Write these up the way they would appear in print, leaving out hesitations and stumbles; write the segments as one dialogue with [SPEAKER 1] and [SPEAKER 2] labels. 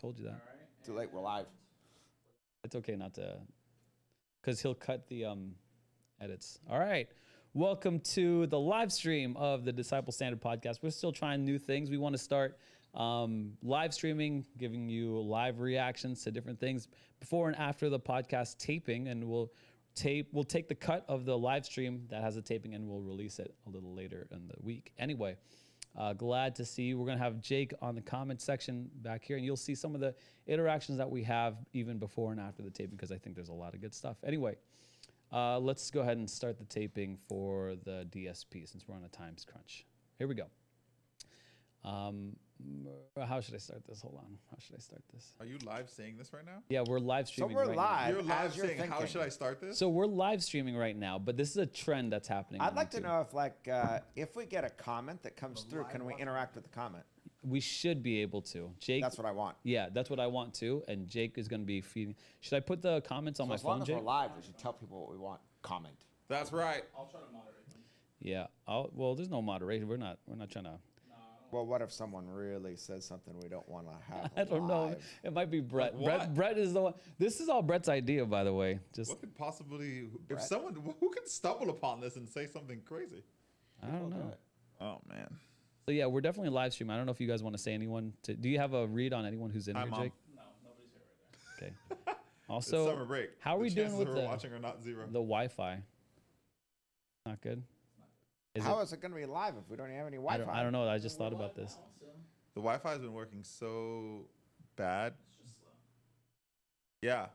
[SPEAKER 1] told you that.
[SPEAKER 2] Right. Too late. We're live.
[SPEAKER 1] It's okay not to, because he'll cut the edits. All right. Welcome to the live stream of the Disciple Standard podcast. We're still trying new things. We want to start live streaming, giving you live reactions to different things before and after the podcast taping, and we'll take the cut of the live stream that has a taping and we'll release it a little later in the week. Anyway, glad to see you. We're going to have Jake on the comment section back here, and you'll see some of the interactions that we have even before and after the taping, because I think there's a lot of good stuff. Anyway, let's go ahead and start the taping for the DSP since we're on a time crunch. Here we go. How should I start this? Hold on. How should I start this?
[SPEAKER 3] Are you live saying this right now?
[SPEAKER 1] Yeah, we're live streaming.
[SPEAKER 2] So we're
[SPEAKER 1] right
[SPEAKER 2] live.
[SPEAKER 1] now.
[SPEAKER 3] You're live
[SPEAKER 2] you're
[SPEAKER 3] saying, how
[SPEAKER 2] thinking.
[SPEAKER 3] should I start this?
[SPEAKER 1] So we're live streaming right now, but this is a trend that's happening.
[SPEAKER 2] I'd
[SPEAKER 1] on
[SPEAKER 2] like to
[SPEAKER 1] YouTube.
[SPEAKER 2] know if we get a comment that comes through, can we interact with the comment?
[SPEAKER 1] We should be able to. Jake.
[SPEAKER 2] That's what I want.
[SPEAKER 1] Yeah, that's what I want too. And Jake is going to be feeding. Should I put the comments on my
[SPEAKER 2] As long
[SPEAKER 1] phone,
[SPEAKER 2] as
[SPEAKER 1] Jake?
[SPEAKER 2] we're live, we should tell people what we want. Comment.
[SPEAKER 3] That's right.
[SPEAKER 4] I'll try to moderate them.
[SPEAKER 1] Yeah. Well, there's no moderation. We're not trying to.
[SPEAKER 2] Well, what if someone really says something we don't want to have?
[SPEAKER 1] I don't know.
[SPEAKER 2] live?
[SPEAKER 1] It might be Brett.
[SPEAKER 3] Like what?
[SPEAKER 1] Brett is the one. This is all Brett's idea, by the way. Just
[SPEAKER 3] What could possibly,
[SPEAKER 2] Brett?
[SPEAKER 3] if someone, who could stumble upon this and say something crazy?
[SPEAKER 1] I don't know.
[SPEAKER 3] Oh, man.
[SPEAKER 1] So yeah, we're definitely live streaming. I don't know if you guys want to say anyone. Do you have a read on anyone who's in
[SPEAKER 3] Hi,
[SPEAKER 1] here,
[SPEAKER 3] Mom.
[SPEAKER 1] Jake?
[SPEAKER 4] No, nobody's here right there.
[SPEAKER 1] Okay. Also,
[SPEAKER 3] It's summer break.
[SPEAKER 1] how are
[SPEAKER 3] The
[SPEAKER 1] we doing
[SPEAKER 3] chances
[SPEAKER 1] with
[SPEAKER 3] of
[SPEAKER 1] the
[SPEAKER 3] her watching are not zero.
[SPEAKER 1] Wi-Fi? Not good.
[SPEAKER 2] How is it going to be live if we don't have any Wi-Fi?
[SPEAKER 1] I don't know. I just thought about this.
[SPEAKER 3] The Wi-Fi has been working so bad.
[SPEAKER 4] It's just slow.
[SPEAKER 3] Yeah.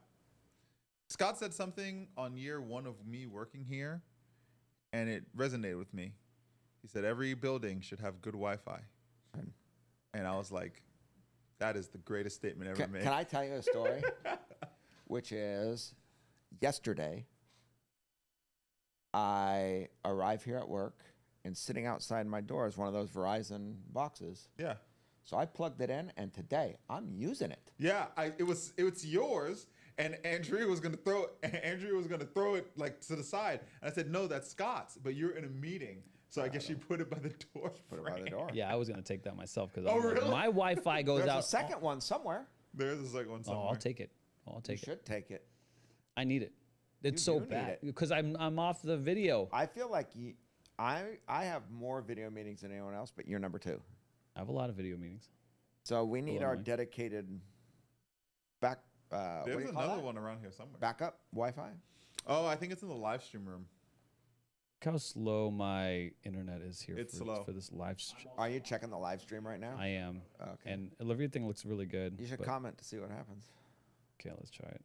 [SPEAKER 3] Scott said something on year one of me working here, and it resonated with me. He said every building should have good Wi-Fi. And I was like, that is the greatest statement ever made.
[SPEAKER 2] Can I tell you a story? Which is, yesterday, I arrive here at work, and sitting outside my door is one of those Verizon boxes.
[SPEAKER 3] Yeah.
[SPEAKER 2] So I plugged it in, and today I'm using it.
[SPEAKER 3] Yeah, it was yours, and Andrea was gonna throw it like to the side, and I said, no, that's Scott's, but you're in a meeting, so I guess she put it by the door.
[SPEAKER 2] Put it by the door.
[SPEAKER 1] Yeah, I was gonna take that myself because
[SPEAKER 3] really?
[SPEAKER 1] my Wi-Fi goes
[SPEAKER 2] There's
[SPEAKER 1] out.
[SPEAKER 2] a second one somewhere.
[SPEAKER 3] There's a second one
[SPEAKER 1] Oh,
[SPEAKER 3] somewhere.
[SPEAKER 1] I'll take it. I'll
[SPEAKER 2] You
[SPEAKER 1] take it.
[SPEAKER 2] should take it.
[SPEAKER 1] I need it. It's
[SPEAKER 2] You
[SPEAKER 1] so
[SPEAKER 2] do need
[SPEAKER 1] bad
[SPEAKER 2] it.
[SPEAKER 1] because I'm off the video.
[SPEAKER 2] I feel like I have more video meetings than anyone else, but you're number 2.
[SPEAKER 1] I have a lot of video meetings.
[SPEAKER 2] So we need our
[SPEAKER 1] annoying.
[SPEAKER 2] dedicated back. What do
[SPEAKER 3] There's
[SPEAKER 2] you call
[SPEAKER 3] another
[SPEAKER 2] that?
[SPEAKER 3] one around here somewhere.
[SPEAKER 2] Backup Wi-Fi.
[SPEAKER 3] Oh, I think it's in the live stream room.
[SPEAKER 1] Look how slow my internet is here
[SPEAKER 3] It's
[SPEAKER 1] for,
[SPEAKER 3] slow.
[SPEAKER 1] for this live stream.
[SPEAKER 2] Are you checking the live stream right now?
[SPEAKER 1] I am.
[SPEAKER 2] Okay.
[SPEAKER 1] And everything looks really good.
[SPEAKER 2] You should
[SPEAKER 1] but-
[SPEAKER 2] comment to see what happens.
[SPEAKER 1] Okay, let's try it.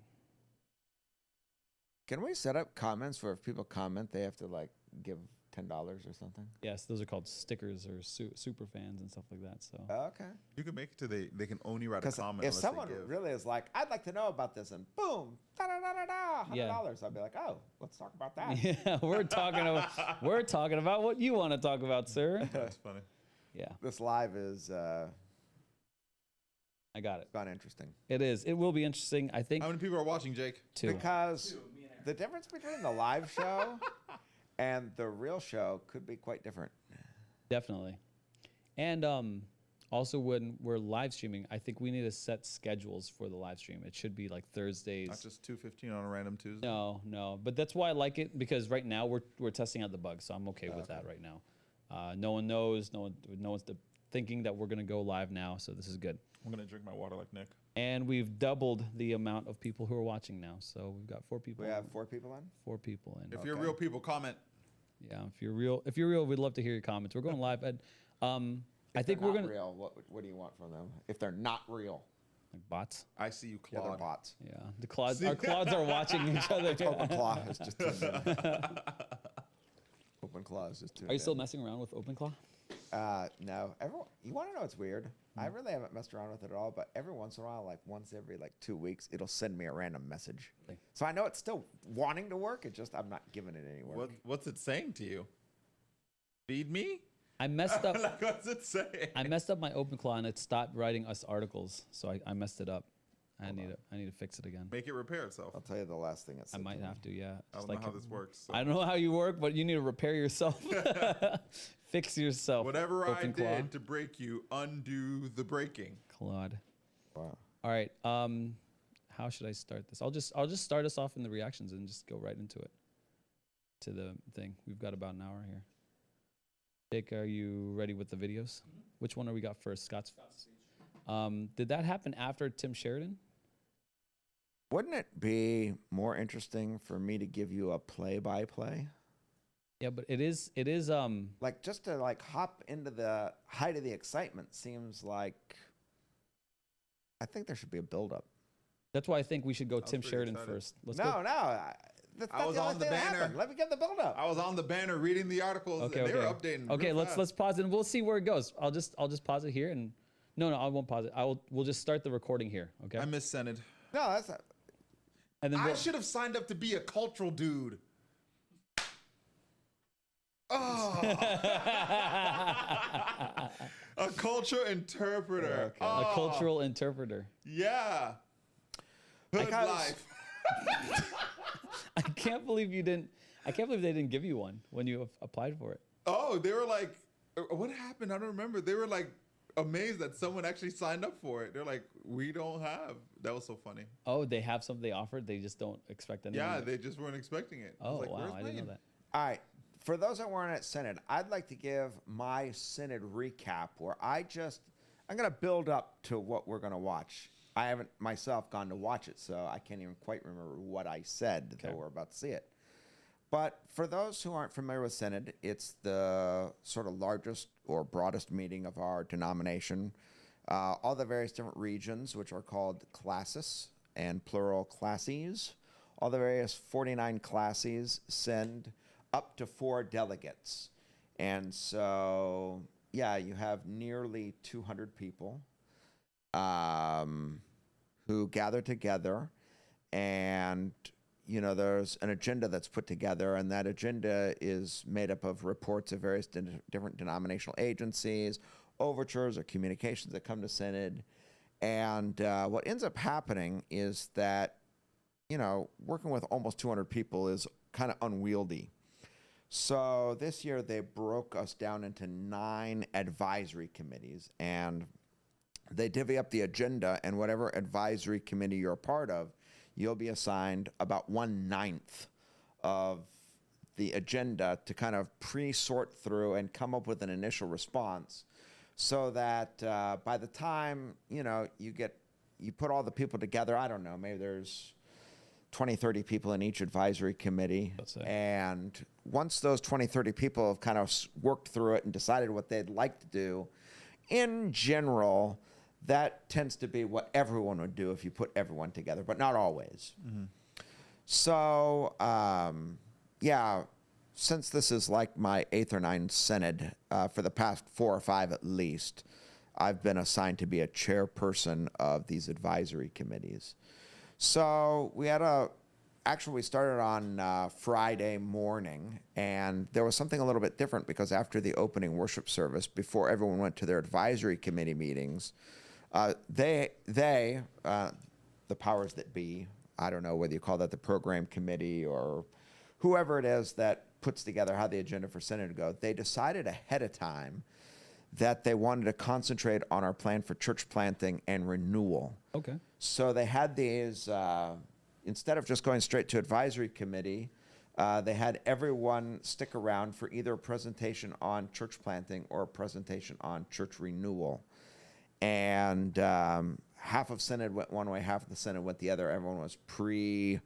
[SPEAKER 2] Can we set up comments where if people comment, they have to like give $10 or something?
[SPEAKER 1] Yes, those are called stickers or super fans and stuff like that. So
[SPEAKER 2] Okay.
[SPEAKER 3] You can make it to they can only write a
[SPEAKER 2] Because
[SPEAKER 3] comment.
[SPEAKER 2] if
[SPEAKER 3] unless they
[SPEAKER 2] someone
[SPEAKER 3] give.
[SPEAKER 2] really is like, I'd like to know about this, and boom, da da da da da, $100,
[SPEAKER 1] Yeah.
[SPEAKER 2] I'd be like, oh, let's talk about that.
[SPEAKER 1] yeah, we're talking about what you want to talk about, sir.
[SPEAKER 3] That's funny.
[SPEAKER 1] Yeah,
[SPEAKER 2] This live is
[SPEAKER 1] I got it.
[SPEAKER 2] gone interesting
[SPEAKER 1] It is. It will be interesting. I think
[SPEAKER 3] How many people are watching, Jake?
[SPEAKER 1] too.
[SPEAKER 2] because
[SPEAKER 4] Me and Aaron.
[SPEAKER 2] the difference between the live show and the real show could be quite different.
[SPEAKER 1] Definitely. And also when we're live streaming, I think we need to set schedules for the live stream. It should be like Thursdays.
[SPEAKER 3] Not just 2:15 on a random Tuesday.
[SPEAKER 1] No. But that's why I like it, because right now we're testing out the bugs, so I'm okay with that right now. No one knows. No one's thinking that we're gonna go live now, so this is good.
[SPEAKER 3] I'm gonna drink my water like Nick.
[SPEAKER 1] And we've doubled the amount of people who are watching now. So we've got 4 people.
[SPEAKER 2] We have 4 people in.
[SPEAKER 1] 4 people in.
[SPEAKER 3] If you're
[SPEAKER 2] Okay.
[SPEAKER 3] real people, comment.
[SPEAKER 1] Yeah, if you're real, we'd love to hear your comments. We're going live at I think
[SPEAKER 2] If they're
[SPEAKER 1] we're
[SPEAKER 2] not
[SPEAKER 1] gonna
[SPEAKER 2] real. What do you want from them? If they're not real,
[SPEAKER 1] like bots.
[SPEAKER 3] I see you,
[SPEAKER 2] yeah, they're
[SPEAKER 3] Claude.
[SPEAKER 2] bots.
[SPEAKER 1] Yeah, the Claudes, our Claudes are watching each other.
[SPEAKER 2] Open Claw is just tuned in. Open Claw is just tuned
[SPEAKER 1] Are you still
[SPEAKER 2] in.
[SPEAKER 1] messing around with OpenClaw?
[SPEAKER 2] No. You want to know what's weird? I
[SPEAKER 1] Hmm.
[SPEAKER 2] really haven't messed around with it at all, but every once in a while, like once every 2 weeks, it'll send me a random message.
[SPEAKER 1] Really?
[SPEAKER 2] So I know it's still wanting to work. It's just I'm not giving it any work.
[SPEAKER 3] What's it saying to you? Feed me?
[SPEAKER 1] I messed up.
[SPEAKER 3] Like, what's it saying?
[SPEAKER 1] I messed up my OpenClaw and it stopped writing us articles, so I messed it up. I need to fix it again.
[SPEAKER 3] Make it repair itself.
[SPEAKER 2] I'll tell you the last thing it
[SPEAKER 1] I
[SPEAKER 2] said.
[SPEAKER 1] might
[SPEAKER 2] to me.
[SPEAKER 1] have to. Yeah.
[SPEAKER 3] I
[SPEAKER 1] Just
[SPEAKER 3] don't know how this works. So.
[SPEAKER 1] I don't know how you work, but you need to repair yourself. Fix yourself.
[SPEAKER 3] Whatever I
[SPEAKER 1] OpenClaw.
[SPEAKER 3] did to break you, undo the breaking.
[SPEAKER 1] Claude.
[SPEAKER 2] Wow.
[SPEAKER 1] All right. How should I start this? I'll just start us off in the reactions and just go right into it. To the thing. We've got about an hour here. Jake, are you ready with the videos? Which one are we got first? Scott's. Did that happen after Tim Sheridan?
[SPEAKER 2] Wouldn't it be more interesting for me to give you a play-by-play?
[SPEAKER 1] Yeah, but it is
[SPEAKER 2] Like just to like hop into the height of the excitement seems like I think there should be a build-up.
[SPEAKER 1] that's why I think we should go Tim
[SPEAKER 3] pretty
[SPEAKER 1] Sheridan
[SPEAKER 3] excited.
[SPEAKER 1] first. Let's
[SPEAKER 2] No,
[SPEAKER 1] go.
[SPEAKER 2] that's
[SPEAKER 3] I
[SPEAKER 2] not
[SPEAKER 3] was
[SPEAKER 2] the only
[SPEAKER 3] on the
[SPEAKER 2] thing that
[SPEAKER 3] banner.
[SPEAKER 2] happened. Let me get the build-up.
[SPEAKER 3] I was on the banner reading the articles.
[SPEAKER 1] Okay,
[SPEAKER 3] and they
[SPEAKER 1] okay.
[SPEAKER 3] were updating.
[SPEAKER 1] Okay,
[SPEAKER 3] real
[SPEAKER 1] let's
[SPEAKER 3] fast.
[SPEAKER 1] pause it and we'll see where it goes. I'll just pause it here and no, I won't pause it. We'll just start the recording here, okay?
[SPEAKER 3] I miss Synod.
[SPEAKER 2] No, that's not.
[SPEAKER 1] And then
[SPEAKER 3] I
[SPEAKER 1] we'll,
[SPEAKER 3] should have signed up to be a cultural dude. Oh, a culture interpreter.
[SPEAKER 2] Okay.
[SPEAKER 1] a
[SPEAKER 3] Oh,
[SPEAKER 1] cultural interpreter.
[SPEAKER 3] Yeah. Hood
[SPEAKER 2] Because-
[SPEAKER 3] life.
[SPEAKER 1] I can't believe they didn't give you one when you applied for it.
[SPEAKER 3] Oh, they were like, what happened? I don't remember. They were like amazed that someone actually signed up for it. They're like, we don't have. That was so funny.
[SPEAKER 1] Oh, they have something they offered. They just don't expect anything.
[SPEAKER 3] Yeah, they just weren't expecting it. I
[SPEAKER 1] Oh
[SPEAKER 3] was like,
[SPEAKER 1] wow,
[SPEAKER 3] "Where's
[SPEAKER 1] I didn't know
[SPEAKER 3] Wayne?"
[SPEAKER 1] that.
[SPEAKER 2] All right. For those that weren't at Synod, I'd like to give my Synod recap where I'm going to build up to what we're going to watch. I haven't myself gone to watch it, so I can't even quite remember what I said, though we're about to see it. But for those who aren't familiar with Synod, it's the sort of largest or broadest meeting of our denomination. All the various different regions, which are called classis and plural classes, all the various 49 classes send up to 4 delegates. And so, yeah, you have nearly 200 people who gather together, and there's an agenda that's put together, and that agenda is made up of reports of various different denominational agencies, overtures or communications that come to Synod. And what ends up happening is that, working with almost 200 people is kind of unwieldy. So this year they broke us down into 9 advisory committees, and they divvy up the agenda, and whatever advisory committee you're a part of, you'll be assigned about 1/9 of the agenda to kind of pre-sort through and come up with an initial response, so that by the time you put all the people together, I don't know, maybe there's 20, 30 people in each advisory committee.
[SPEAKER 1] That's it.
[SPEAKER 2] And once those 20, 30 people have kind of worked through it and decided what they'd like to do, in general, that tends to be what everyone would do if you put everyone together, but not always. Mm-hmm. So, since this is like my 8th or 9th Synod, for the past 4 or 5 at least, I've been assigned to be a chairperson of these advisory committees. So we started on Friday morning, and there was something a little bit different because after the opening worship service, before everyone went to their advisory committee meetings, the powers that be, I don't know whether you call that the program committee or whoever it is that puts together how the agenda for Synod to go, they decided ahead of time that they wanted to concentrate on our plan for church planting and renewal.
[SPEAKER 1] Okay.
[SPEAKER 2] So they had these, instead of just going straight to advisory committee, they had everyone stick around for either a presentation on church planting or a presentation on church renewal. And half of Synod went one way, half of the Synod went the other. Everyone was it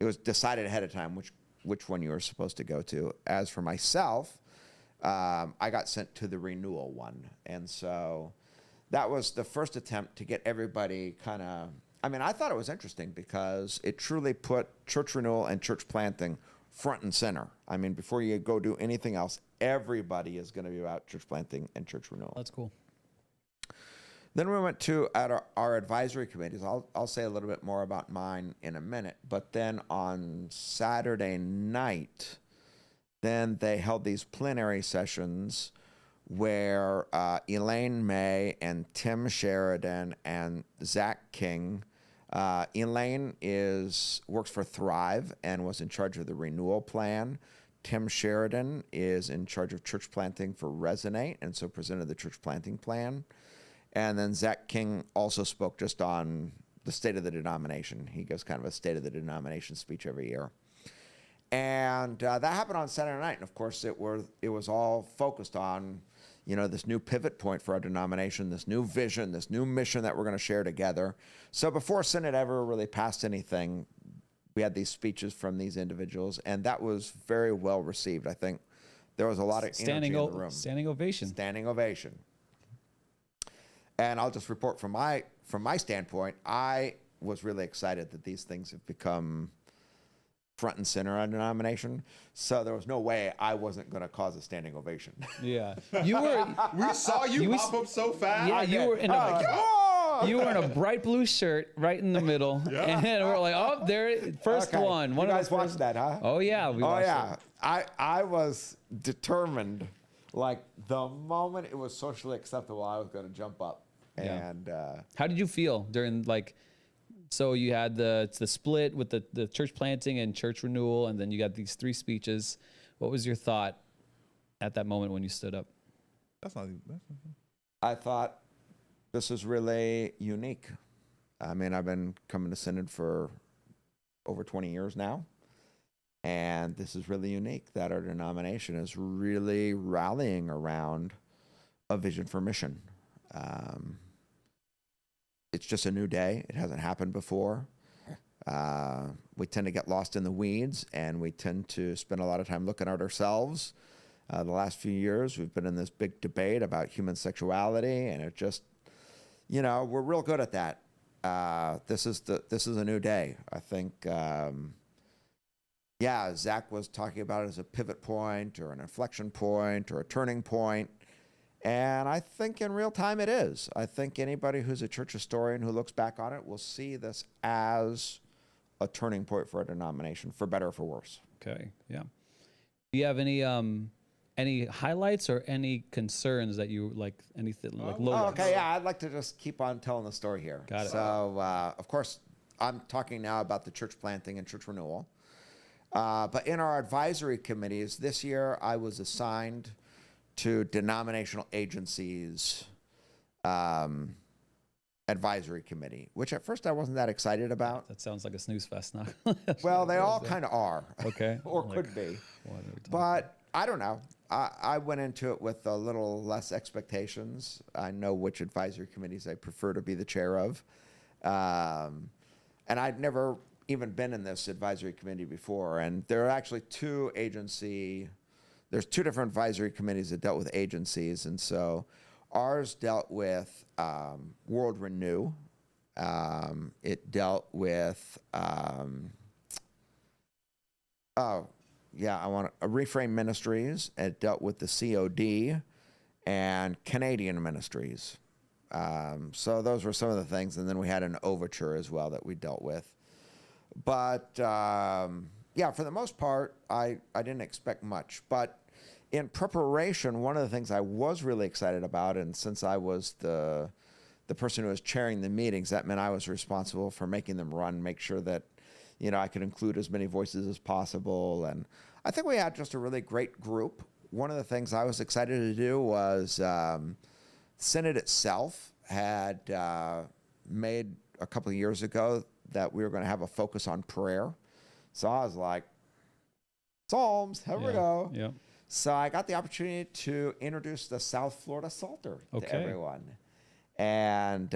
[SPEAKER 2] was decided ahead of time which one you were supposed to go to. As for myself, I got sent to the renewal one. And so that was the first attempt to get everybody I thought it was interesting because it truly put church renewal and church planting front and center. Before you go do anything else, everybody is going to be about church planting and church renewal.
[SPEAKER 1] That's cool.
[SPEAKER 2] Then we went to our advisory committees. I'll say a little bit more about mine in a minute. But then on Saturday night, then they held these plenary sessions where Elaine May and Tim Sheridan and Zach King. Elaine works for Thrive and was in charge of the renewal plan. Tim Sheridan is in charge of church planting for Resonate, and so presented the church planting plan. And then Zach King also spoke just on the state of the denomination. He gives kind of a state of the denomination speech every year. And that happened on Saturday night. And of course, it was all focused on, this new pivot point for our denomination, this new vision, this new mission that we're going to share together. So before Synod ever really passed anything, we had these speeches from these individuals, and that was very well received. I think there was a lot of energy in the room.
[SPEAKER 1] Standing ovation.
[SPEAKER 2] Standing ovation. And I'll just report from my standpoint, I was really excited that these things have become front and center on denomination. So there was no way I wasn't going to cause a standing ovation.
[SPEAKER 1] Yeah. You were.
[SPEAKER 3] We saw you pop up so fast.
[SPEAKER 1] Yeah, you were in you were in a bright blue shirt right in the middle.
[SPEAKER 3] Yeah.
[SPEAKER 1] And we're like, oh, there, first
[SPEAKER 2] Okay.
[SPEAKER 1] one.
[SPEAKER 2] You guys watched that, huh?
[SPEAKER 1] Oh, yeah. We watched it.
[SPEAKER 2] I was determined, like the moment it was socially acceptable, I was going to jump up.
[SPEAKER 1] Yeah.
[SPEAKER 2] And
[SPEAKER 1] How did you feel during, so you had the split with the church planting and church renewal, and then you got these 3 speeches. What was your thought at that moment when you stood up?
[SPEAKER 3] That's not.
[SPEAKER 2] I thought this is really unique. I mean, I've been coming to Synod for over 20 years now, and this is really unique that our denomination is really rallying around a vision for mission. It's just a new day. It hasn't happened before. We tend to get lost in the weeds, and we tend to spend a lot of time looking at ourselves. The last few years, we've been in this big debate about human sexuality, and it just, we're real good at that. This is a new day. I think, Zach was talking about it as a pivot point or an inflection point or a turning point. And I think in real time it is. I think anybody who's a church historian who looks back on it will see this as a turning point for a denomination, for better or for worse.
[SPEAKER 1] Okay, yeah. Do you have any highlights or any concerns that you anything low?
[SPEAKER 2] Okay, yeah, I'd like to just keep on telling the story here.
[SPEAKER 1] Got it.
[SPEAKER 2] So, of course, I'm talking now about the church planting and church renewal. But in our advisory committees, this year I was assigned to denominational agencies advisory committee, which at first I wasn't that excited about.
[SPEAKER 1] That sounds like a snooze fest now.
[SPEAKER 2] Well, they all kind of are.
[SPEAKER 1] Okay.
[SPEAKER 2] Or could be. But I don't know. I went into it with a little less expectations. I know which advisory committees I prefer to be the chair of. And I'd never even been in this advisory committee before. And there are actually there's 2 different advisory committees that dealt with agencies. And so ours dealt with World Renew. It dealt with, Reframe Ministries. It dealt with the COD and Canadian Ministries. So those were some of the things. And then we had an overture as well that we dealt with. But for the most part, I didn't expect much. But in preparation, one of the things I was really excited about, and since I was the person who was chairing the meetings, that meant I was responsible for making them run, make sure that, I could include as many voices as possible. And I think we had just a really great group. One of the things I was excited to do was Synod itself had made a couple of years ago that we were going to have a focus on prayer. So I was like, Psalms, here we go.
[SPEAKER 1] Yeah.
[SPEAKER 2] So I got the opportunity to introduce the South Florida Psalter to everyone. And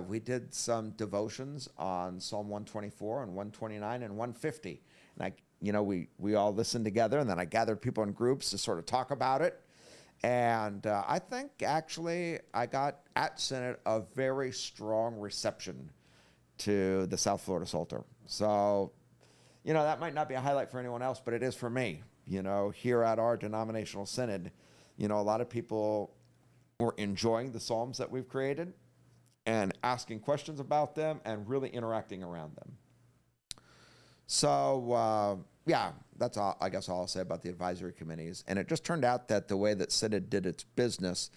[SPEAKER 2] we did some devotions on Psalm 124 and 129 and 150. And we all listened together, and then I gathered people in groups to sort of talk about it. And I think actually I got at Synod a very strong reception to the South Florida Psalter. So, that might not be a highlight for anyone else, but it is for me. Here at our denominational synod, a lot of people were enjoying the Psalms that we've created and asking questions about them and really interacting around them. So, that's all, I guess all I'll say about the advisory committees. And it just turned out that the way that Synod did its business,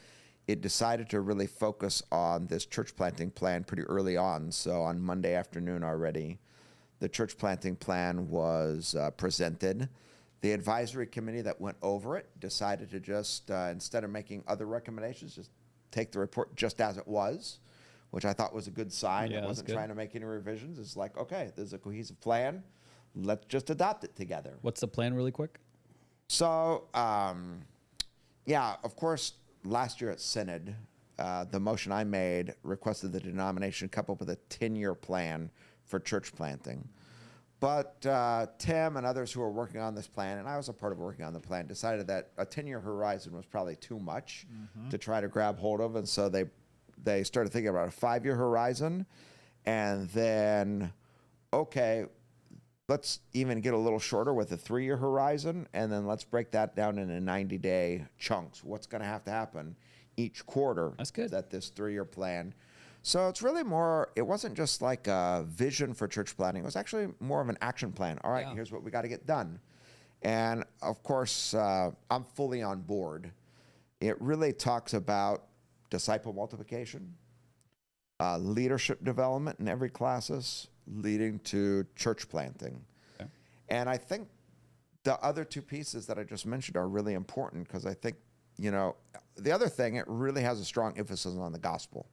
[SPEAKER 2] it decided to really focus on this church planting plan pretty early on. So on Monday afternoon already, the church planting plan was presented. The advisory committee that went over it decided to just, instead of making other recommendations, just take the report just as it was, which I thought was a good sign.
[SPEAKER 1] Yeah,
[SPEAKER 2] It
[SPEAKER 1] that's
[SPEAKER 2] wasn't
[SPEAKER 1] good.
[SPEAKER 2] trying to make any revisions. It's like, okay, there's a cohesive plan. Let's just adopt it together.
[SPEAKER 1] What's the plan, really quick?
[SPEAKER 2] So, yeah, of course, last year at Synod, the motion I made requested the denomination come up with a 10-year plan for church planting. But Tim and others who were working on this plan, and I was a part of working on the plan, decided that a 10-year horizon was probably too much to try to grab hold of. And so they started thinking about a 5-year horizon. And then, okay, let's even get a little shorter with a 3-year horizon. And then let's break that down into 90-day chunks. What's going to happen each quarter?
[SPEAKER 1] That's good.
[SPEAKER 2] That this 3-year plan. So it's really more, it wasn't just like a vision for church planting. It was actually more of an action plan. All right,
[SPEAKER 1] Yeah.
[SPEAKER 2] here's what we got to get done. And of course, I'm fully on board. It really talks about disciple multiplication, leadership development in every classes, leading to church planting.
[SPEAKER 1] Okay.
[SPEAKER 2] And I think the other two pieces that I just mentioned are really important because I think, you know, the other thing, it really has a strong emphasis on the gospel,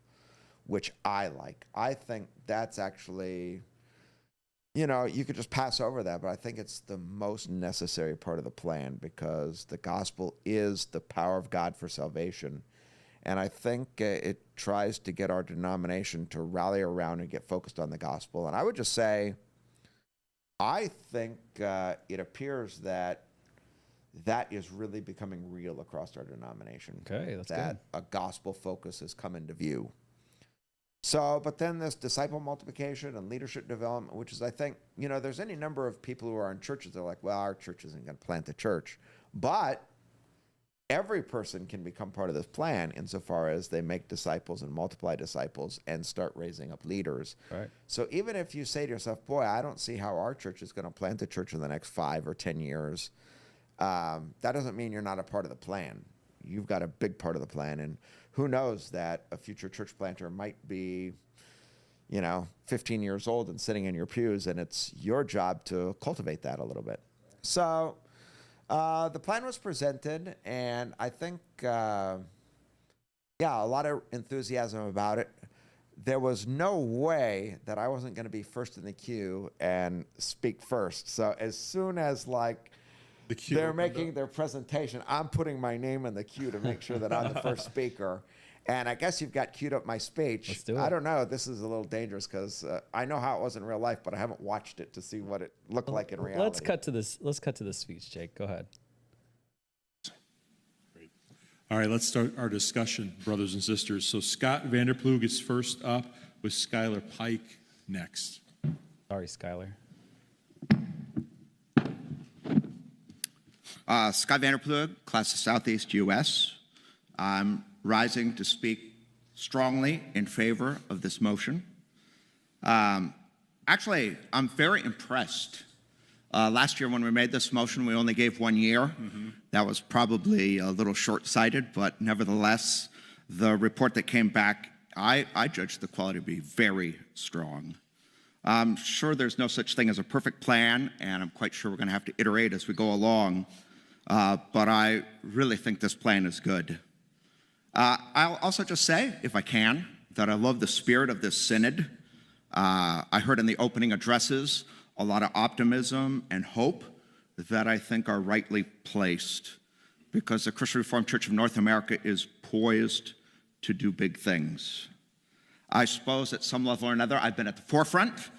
[SPEAKER 2] which I like. I think that's actually, you know, you could just pass over that, but I think it's the most necessary part of the plan because the gospel is the power of God for salvation. And I think it tries to get our denomination to rally around and get focused on the gospel. And I would just say, I think it appears that that is really becoming real across our denomination.
[SPEAKER 1] Okay, that's
[SPEAKER 2] that a gospel focus has come into view. So, but then this disciple multiplication and leadership development, which is, I think, you know, there's any number of people who are in churches that are like, well, our church isn't going to plant a church. But every person can become part of this plan insofar as they make disciples and multiply disciples and start raising up leaders.
[SPEAKER 1] Right.
[SPEAKER 2] So even if you say to yourself, boy, I don't see how our church is going to plant a church in the next 5 or 10 years, that doesn't mean you're not a part of the plan. You've got a big part of the plan. And who knows that a future church planter might be, you know, 15 years old and sitting in your pews, and it's your job to cultivate that a little bit. So the plan was presented, and I think, yeah, a lot of enthusiasm about it. There was no way that I wasn't going to be first in the queue and speak first. So as soon as, like, they're making their presentation, I'm putting my name in the queue to make sure that I'm the first speaker. And I guess you've got queued up my speech.
[SPEAKER 1] Let's do it.
[SPEAKER 2] I don't know. This is a little dangerous because I know how it was in real life, but I haven't watched it to see what it looked like in reality.
[SPEAKER 1] Let's cut to this. Let's cut to this speech, Jake. Go ahead.
[SPEAKER 5] Great. All right, let's start our discussion, brothers and sisters. So Scott Vanderploeg is first up, with Skylar Pike next.
[SPEAKER 1] Sorry, Skylar.
[SPEAKER 6] Scott Vanderploeg, class of Southeast U.S. I'm rising to speak strongly in favor of this motion. Actually, I'm very impressed. Last year when we made this motion, we only gave 1 year. That was probably a little short-sighted, but nevertheless, the report that came back, I judged the quality to be very strong. I'm sure there's no such thing as a perfect plan, and I'm quite sure we're going to have to iterate as we go along. But I really think this plan is good. I'll also just say, if I can, that I love the spirit of this synod. I heard in the opening addresses a lot of optimism and hope that I think are rightly placed because the Christian Reformed Church of North America is poised to do big things. I suppose at some level or another, I've been at the forefront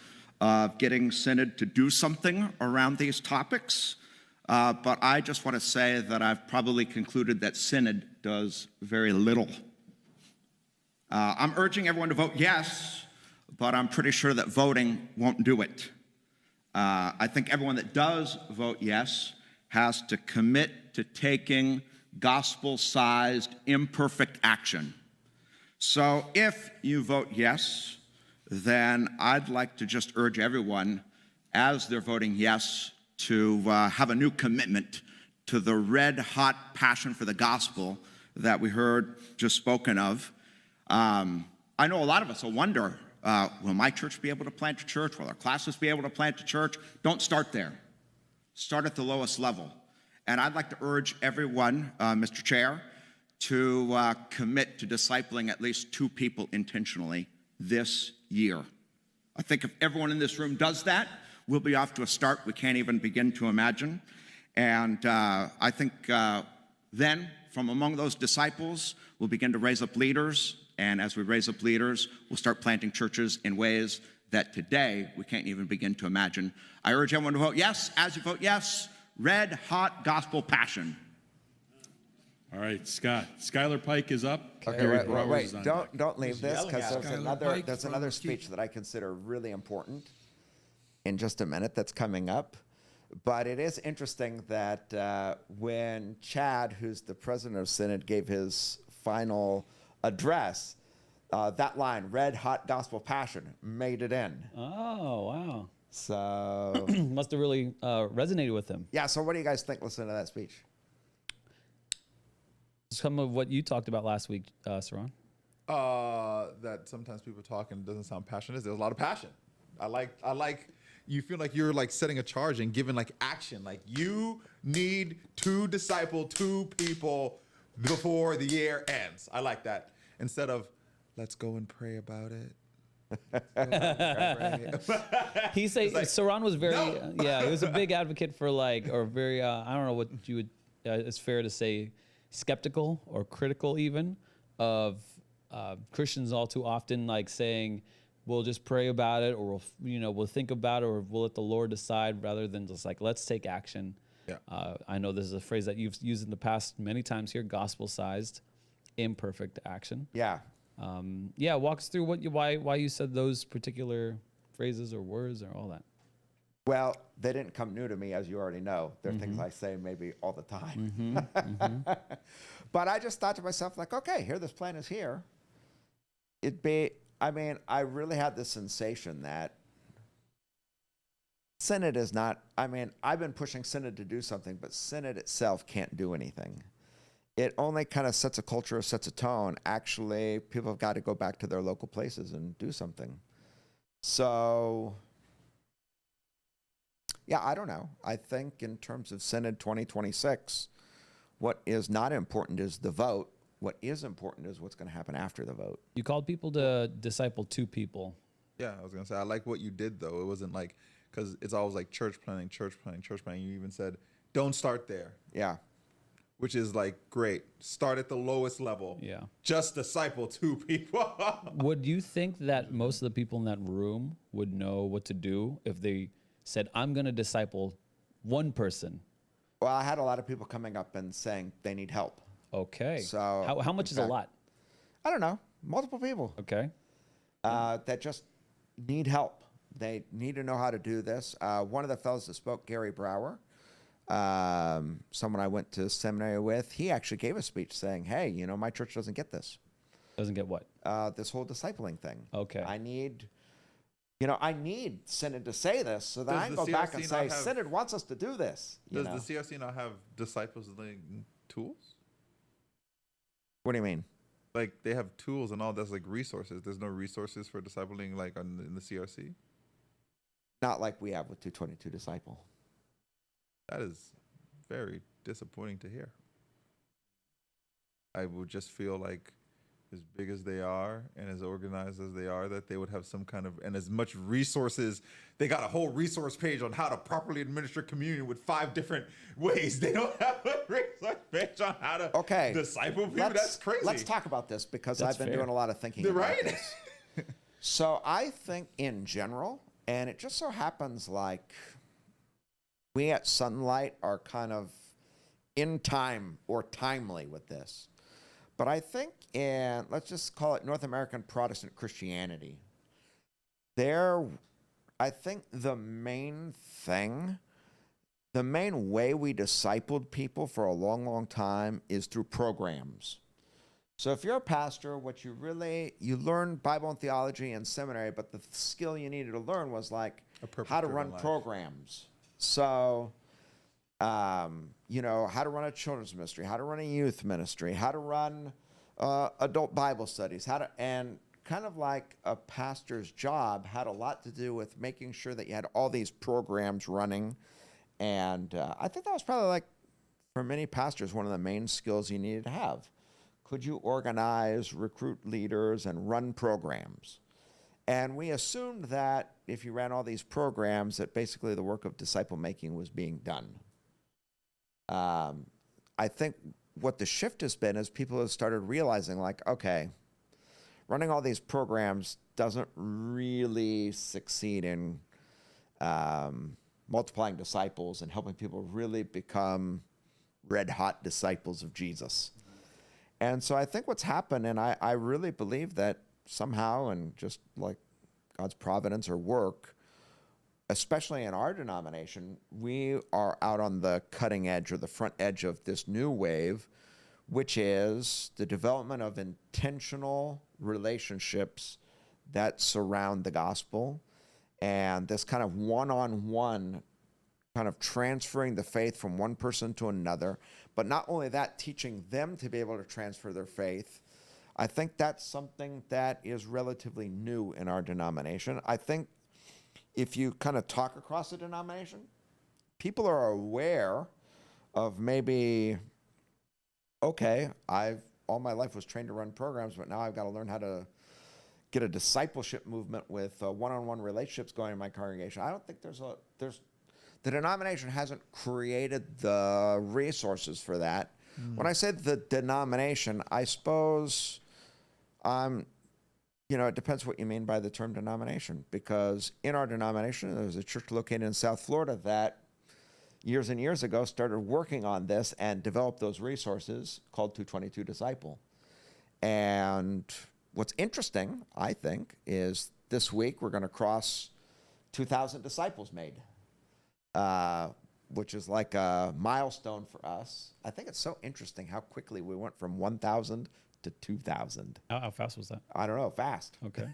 [SPEAKER 6] of getting Synod to do something around these topics. But I just want to say that I've probably concluded that Synod does very little. I'm urging everyone to vote yes, but I'm pretty sure that voting won't do it. I think everyone that does vote yes has to commit to taking gospel-sized, imperfect action. So if you vote yes, then I'd like to just urge everyone, as they're voting yes, to have a new commitment to the red-hot passion for the gospel that we heard just spoken of. I know a lot of us will wonder, will my church be able to plant a church? Will our classes be able to plant a church? Don't start there. Start at the lowest level. And I'd like to urge everyone, Mr. Chair, to commit to discipling at least 2 people intentionally this year. I think if everyone in this room does that, we'll be off to a start we can't even begin to imagine. And I think then, from among those disciples, we'll begin to raise up leaders. And as we raise up leaders, we'll start planting churches in ways that today we can't even begin to imagine. I urge everyone to vote yes. As you vote yes, red hot gospel passion.
[SPEAKER 5] All right, Scott. Skylar Pike is up.
[SPEAKER 2] Okay,
[SPEAKER 5] Gary
[SPEAKER 2] wait.
[SPEAKER 5] Browers is on deck.
[SPEAKER 2] Don't leave this, because
[SPEAKER 4] yelling at
[SPEAKER 2] there's another speech that I consider really important in just a minute that's coming up. But it is interesting that when Chad, who's the president of Synod, gave his final address, that line, red hot gospel passion, made it in.
[SPEAKER 1] Oh, wow.
[SPEAKER 2] So,
[SPEAKER 1] Must have really resonated with him.
[SPEAKER 2] yeah, so what do you guys think listening to that speech?
[SPEAKER 1] Some of what you talked about last week, Saran.
[SPEAKER 3] That sometimes people talk and it doesn't sound passionate. There's a lot of passion. I like. You feel like you're like setting a charge and giving like action. Like you need to disciple 2 people before the year ends. I like that. Instead of let's go and pray about it.
[SPEAKER 1] He said
[SPEAKER 3] like,
[SPEAKER 1] Saran was very,
[SPEAKER 3] no.
[SPEAKER 1] yeah, he was a big advocate for like, or very, I don't know what you would, it's fair to say, skeptical or critical even of Christians all too often like saying, we'll just pray about it, or we'll think about it, or we'll let the Lord decide, rather than just like, let's take action.
[SPEAKER 3] Yeah.
[SPEAKER 1] I know this is a phrase that you've used in the past many times here, gospel-sized, imperfect action.
[SPEAKER 2] Yeah.
[SPEAKER 1] Yeah, walk us through why you said those particular phrases or words or all that.
[SPEAKER 2] Well, they didn't come new to me, as you already know. They're things I say maybe all the time. But I just thought to myself, like, okay, here, this plan is here. I really had the sensation that Synod is not, I've been pushing Synod to do something, but Synod itself can't do anything. It only kind of sets a culture, sets a tone. Actually, people have got to go back to their local places and do something. So, yeah, I don't know. I think in terms of Synod 2026, what is not important is the vote. What is important is what's going to happen after the vote.
[SPEAKER 1] You called people to disciple 2 people.
[SPEAKER 3] Yeah, I was gonna say I like what you did though. It wasn't like because it's always like church planning. You even said don't start there,
[SPEAKER 2] Yeah.
[SPEAKER 3] which is like great. Start at the lowest level.
[SPEAKER 1] Yeah.
[SPEAKER 3] Just disciple 2 people.
[SPEAKER 1] Would you think that most of the people in that room would know what to do if they said, I'm going to disciple 1 person?
[SPEAKER 2] Well, I had a lot of people coming up and saying they need help.
[SPEAKER 1] Okay.
[SPEAKER 2] So,
[SPEAKER 1] how much is a
[SPEAKER 2] in fact,
[SPEAKER 1] lot?
[SPEAKER 2] I don't know. Multiple people
[SPEAKER 1] Okay.
[SPEAKER 2] that just need help. They need to know how to do this. One of the fellows that spoke, Gary Brower, someone I went to seminary with, he actually gave a speech saying, hey, my church doesn't get this.
[SPEAKER 1] Doesn't get what?
[SPEAKER 2] This whole discipling thing.
[SPEAKER 1] Okay.
[SPEAKER 2] I need Synod to say this so that
[SPEAKER 3] Does
[SPEAKER 2] I can
[SPEAKER 3] the
[SPEAKER 2] go back
[SPEAKER 3] CRC
[SPEAKER 2] and
[SPEAKER 3] not
[SPEAKER 2] say,
[SPEAKER 3] have-
[SPEAKER 2] Synod wants us to do this.
[SPEAKER 3] Does the CRC not have disciples tools?
[SPEAKER 2] What do you mean?
[SPEAKER 3] Like they have tools and all that's like resources. There's no resources for discipling like in the CRC.
[SPEAKER 2] Not like we have with 222 Disciple.
[SPEAKER 3] That is very disappointing to hear. I would just feel like as big as they are and as organized as they are, that they would have some kind of, and as much resources, they got a whole resource page on how to properly administer communion with 5 different ways. They don't have a resource page on how to disciple people. That's crazy.
[SPEAKER 2] Let's talk about this because
[SPEAKER 1] That's
[SPEAKER 2] I've been
[SPEAKER 1] fair.
[SPEAKER 2] doing a lot of thinking
[SPEAKER 3] They're
[SPEAKER 2] about
[SPEAKER 3] right.
[SPEAKER 2] this. So I think in general, and it just so happens like we at Sunlight are kind of in time or timely with this. But I think in, let's just call it North American Protestant Christianity, I think the main way we discipled people for a long, long time is through programs. So if you're a pastor, you learn Bible and theology in seminary, but the skill you needed to learn was like how to run
[SPEAKER 3] life.
[SPEAKER 2] programs. So, how to run a children's ministry, how to run a youth ministry, how to run adult Bible studies, and kind of like a pastor's job had a lot to do with making sure that you had all these programs running. And I think that was probably like, for many pastors, one of the main skills you needed to have. could you organize, recruit leaders, and run programs? And we assumed that if you ran all these programs, that basically the work of disciple making was being done. I think what the shift has been is people have started realizing, like, okay, running all these programs doesn't really succeed in multiplying disciples and helping people really become red-hot disciples of Jesus. And so I think what's happened, and I really believe that somehow, and just like God's providence or work, especially in our denomination, we are out on the cutting edge or the front edge of this new wave, which is the development of intentional relationships that surround the gospel, and this kind of one-on-one kind of transferring the faith from one person to another, but not only that, teaching them to be able to transfer their faith. I think that's something that is relatively new in our denomination. I think if you kind of talk across the denomination, people are aware of maybe, okay, all my life was trained to run programs, but now I've got to learn how to get a discipleship movement with one-on-one relationships going in my congregation. I don't think the denomination hasn't created the resources for that. When I said the denomination, I suppose, it depends what you mean by the term denomination, because in our denomination, there's a church located in South Florida that years and years ago started working on this and developed those resources called 222 Disciple. And what's interesting, I think, is this week we're going to cross 2,000 disciples made, which is like a milestone for us. I think it's so interesting how quickly we went from 1,000 to 2,000.
[SPEAKER 1] How fast was that?
[SPEAKER 2] I don't know, fast.
[SPEAKER 1] Okay.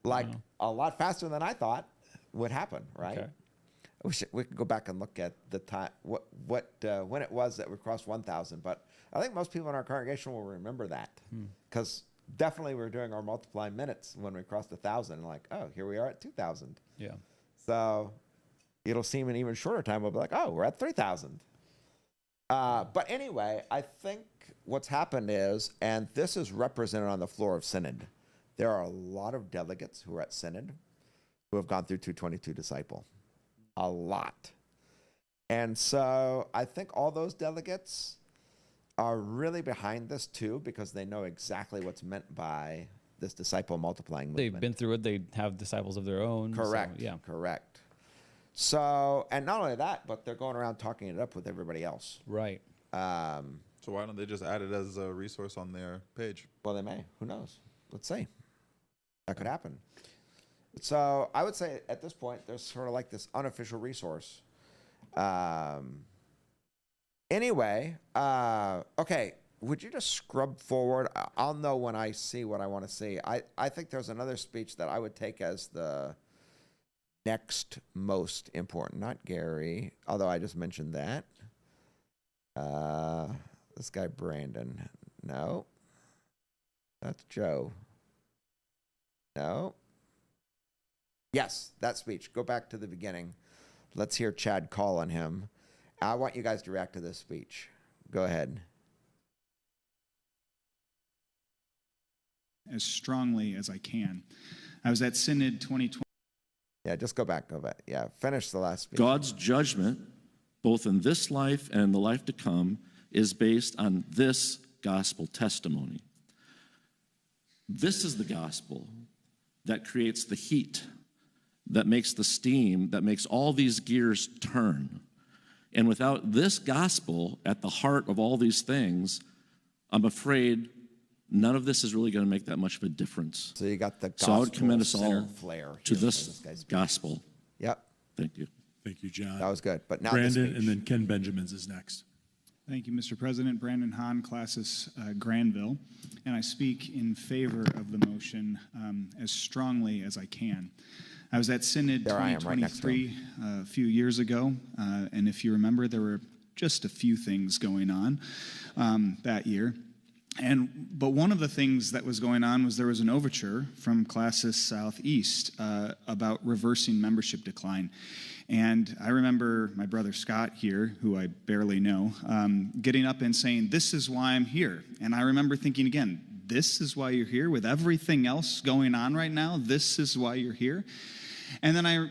[SPEAKER 2] Like
[SPEAKER 1] Wow.
[SPEAKER 2] a lot faster than I thought would happen, right?
[SPEAKER 1] Okay.
[SPEAKER 2] We could go back and look at the time, when it was that we crossed 1,000. But I think most people in our congregation will remember that, because definitely we were doing our multiply minutes when we crossed 1,000. Like, oh, here we are at 2,000.
[SPEAKER 1] Yeah.
[SPEAKER 2] So it'll seem an even shorter time. We'll be like, oh, we're at 3,000. But anyway, I think what's happened is, and this is represented on the floor of Synod, there are a lot of delegates who are at Synod who have gone through 222 Disciple. A lot. And so I think all those delegates are really behind this too, because they know exactly what's meant by this disciple multiplying movement.
[SPEAKER 1] They've been through it. They have disciples of their own.
[SPEAKER 2] Correct.
[SPEAKER 1] So, yeah.
[SPEAKER 2] Correct. So, and not only that, but they're going around talking it up with everybody else.
[SPEAKER 1] Right.
[SPEAKER 3] So why don't they just add it as a resource on their page?
[SPEAKER 2] Well, they may. Who knows? Let's see. That could happen. So I would say at this point, there's sort of like this unofficial resource. Anyway, okay, would you just scrub forward? I'll know when I see what I want to see. I think there's another speech that I would take as the next most important. Not Gary, although I just mentioned that. This guy, Brandon. No. That's Joe. No. Yes, that speech. Go back to the beginning. Let's hear Chad call on him. I want you guys to react to this speech. Go ahead.
[SPEAKER 7] As strongly as I can. I was at Synod 2020.
[SPEAKER 2] Yeah, just go back. Yeah, finish the last speech.
[SPEAKER 8] God's judgment, both in this life and in the life to come, is based on this gospel testimony. This is the gospel that creates the heat, that makes the steam, that makes all these gears turn. And without this gospel at the heart of all these things, I'm afraid none of this is really going to make that much of a difference.
[SPEAKER 2] So you got the
[SPEAKER 8] So I would commend us
[SPEAKER 2] gospel-centered
[SPEAKER 8] all
[SPEAKER 2] flair
[SPEAKER 8] to
[SPEAKER 2] here for
[SPEAKER 8] this
[SPEAKER 2] guy's speech.
[SPEAKER 8] gospel.
[SPEAKER 2] Yep,
[SPEAKER 8] Thank you.
[SPEAKER 5] Thank you, John.
[SPEAKER 2] that was good. But now
[SPEAKER 5] Brandon,
[SPEAKER 2] the speech.
[SPEAKER 5] and then Ken Benjamins is next.
[SPEAKER 7] Thank you, Mr. President. Brandon Hahn, Classis Granville. And I speak in favor of the motion as strongly as I can. I was at Synod
[SPEAKER 2] There I am, right next to
[SPEAKER 7] 2023 a few years ago, and if you remember, there were just a few things going on that year. But one of the things that was going on was there was an overture from Classis Southeast about reversing membership decline. And I remember my brother Scott here, who I barely know, getting up and saying, "This is why I'm here." And I remember thinking again, this is why you're here? With everything else going on right now, this is why you're here? And then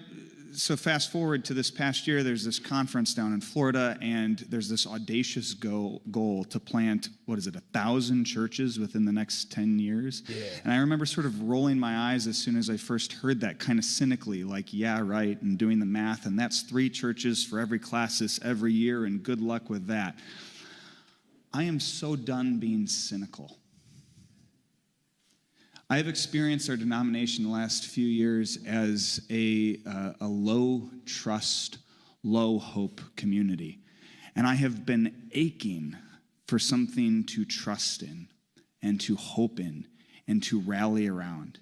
[SPEAKER 7] so fast forward to this past year, there's this conference down in Florida, and there's this audacious goal to plant, 1,000 churches within the next 10 years? Yeah. And I remember sort of rolling my eyes as soon as I first heard that, kind of cynically, like, yeah, right, and doing the math, and that's 3 churches for every classis every year, and good luck with that. I am so done being cynical. I have experienced our denomination the last few years as a low trust, low hope community. And I have been aching for something to trust in and to hope in and to rally around.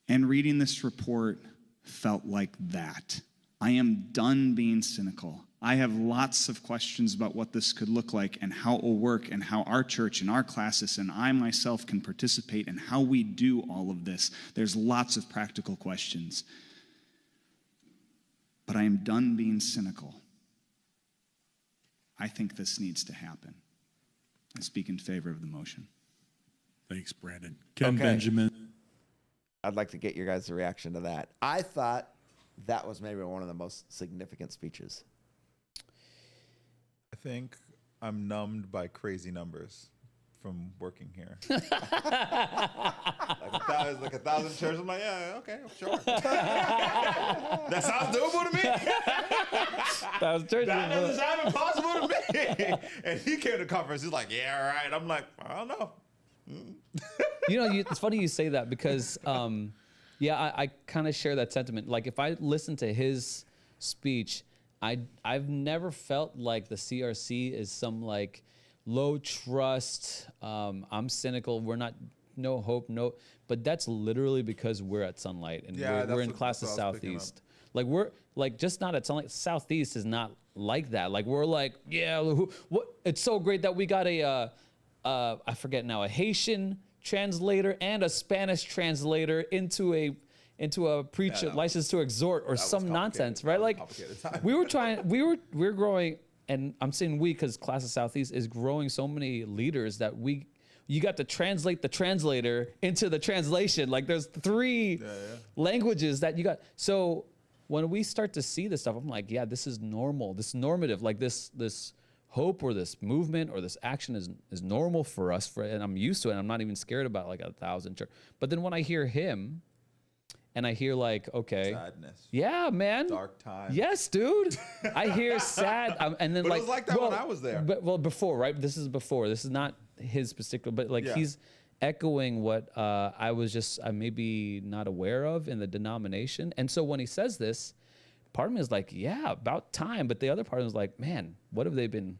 [SPEAKER 7] And reading this report felt like that. I am done being cynical. I have lots of questions about what this could look like and how it will work and how our church and our classes and I myself can participate and how we do all of this. There's lots of practical questions. But I am done being cynical. I think this needs to happen. I speak in favor of the motion.
[SPEAKER 5] Thanks, Brandon. Ken
[SPEAKER 2] Okay.
[SPEAKER 5] Benjamin.
[SPEAKER 2] I'd like to get your guys' reaction to that. I thought that was maybe one of the most significant speeches.
[SPEAKER 3] I think I'm numbed by crazy numbers from working here. like 1,000 churches. I'm like, yeah, okay, sure. That sounds doable to me. That doesn't sound impossible to me. And he came to the conference. He's like, yeah, all right. I'm like, I don't know.
[SPEAKER 1] It's funny you say that because, I kind of share that sentiment. Like, if I listen to his speech, I've never felt like the CRC is some like low trust. I'm cynical. We're not, no hope, no. But that's literally because we're at Sunlight and we're in Classis Southeast. Like we're like just not at Sunlight. Southeast is not like that. Like we're like, yeah, what? It's so great that we got I forget now, a Haitian translator and a Spanish translator into a preacher license to exhort or some nonsense, right? Like we were growing, and I'm saying we because Classis Southeast is growing so many leaders that you got to translate the translator into the translation. Like there's 3 languages that you got. So when we start to see this stuff, I'm like, yeah, this is normal. This is normative. Like this hope or this movement or this action is normal for us. And I'm used to it. And I'm not even scared about like 1,000 church. But then when I hear him, and I hear like, okay,
[SPEAKER 3] sadness.
[SPEAKER 1] Yeah, man.
[SPEAKER 3] Dark times.
[SPEAKER 1] Yes, dude. I hear sad, and then
[SPEAKER 3] But
[SPEAKER 1] like
[SPEAKER 3] it was like that when I was there.
[SPEAKER 1] But before, right? This is before. This is not his particular, but like he's echoing what I was just maybe not aware of in the denomination. And so when he says this, part of me is like, yeah, about time. But the other part is like, man, what have they been?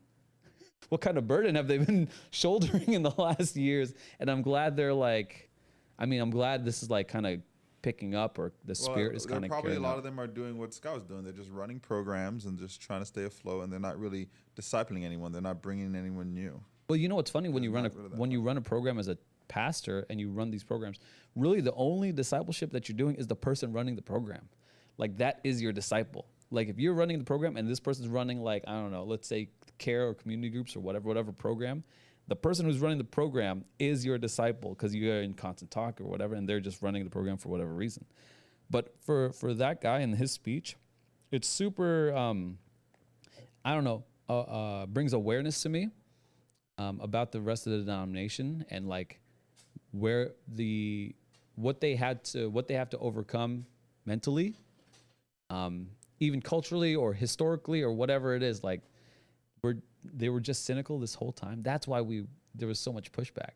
[SPEAKER 1] What kind of burden have they been shouldering in the last years? And I'm glad they're like, I'm glad this is like kind of picking up, or the spirit is kind of
[SPEAKER 3] probably a lot of them are doing what Scott was doing. They're just running programs and just trying to stay afloat, and they're not really discipling anyone. They're not bringing anyone new.
[SPEAKER 1] Well, you know what's funny, when you run a program as a pastor and you run these programs, really the only discipleship that you're doing is the person running the program. Like that is your disciple. Like if you're running the program and this person's running, like, I don't know, let's say care or community groups or whatever program, the person who's running the program is your disciple because you're in constant talk or whatever, and they're just running the program for whatever reason. But for that guy in his speech, it's super, brings awareness to me about the rest of the denomination and like what they have to overcome mentally, even culturally or historically or whatever it is. Like they were just cynical this whole time. That's why there was so much pushback.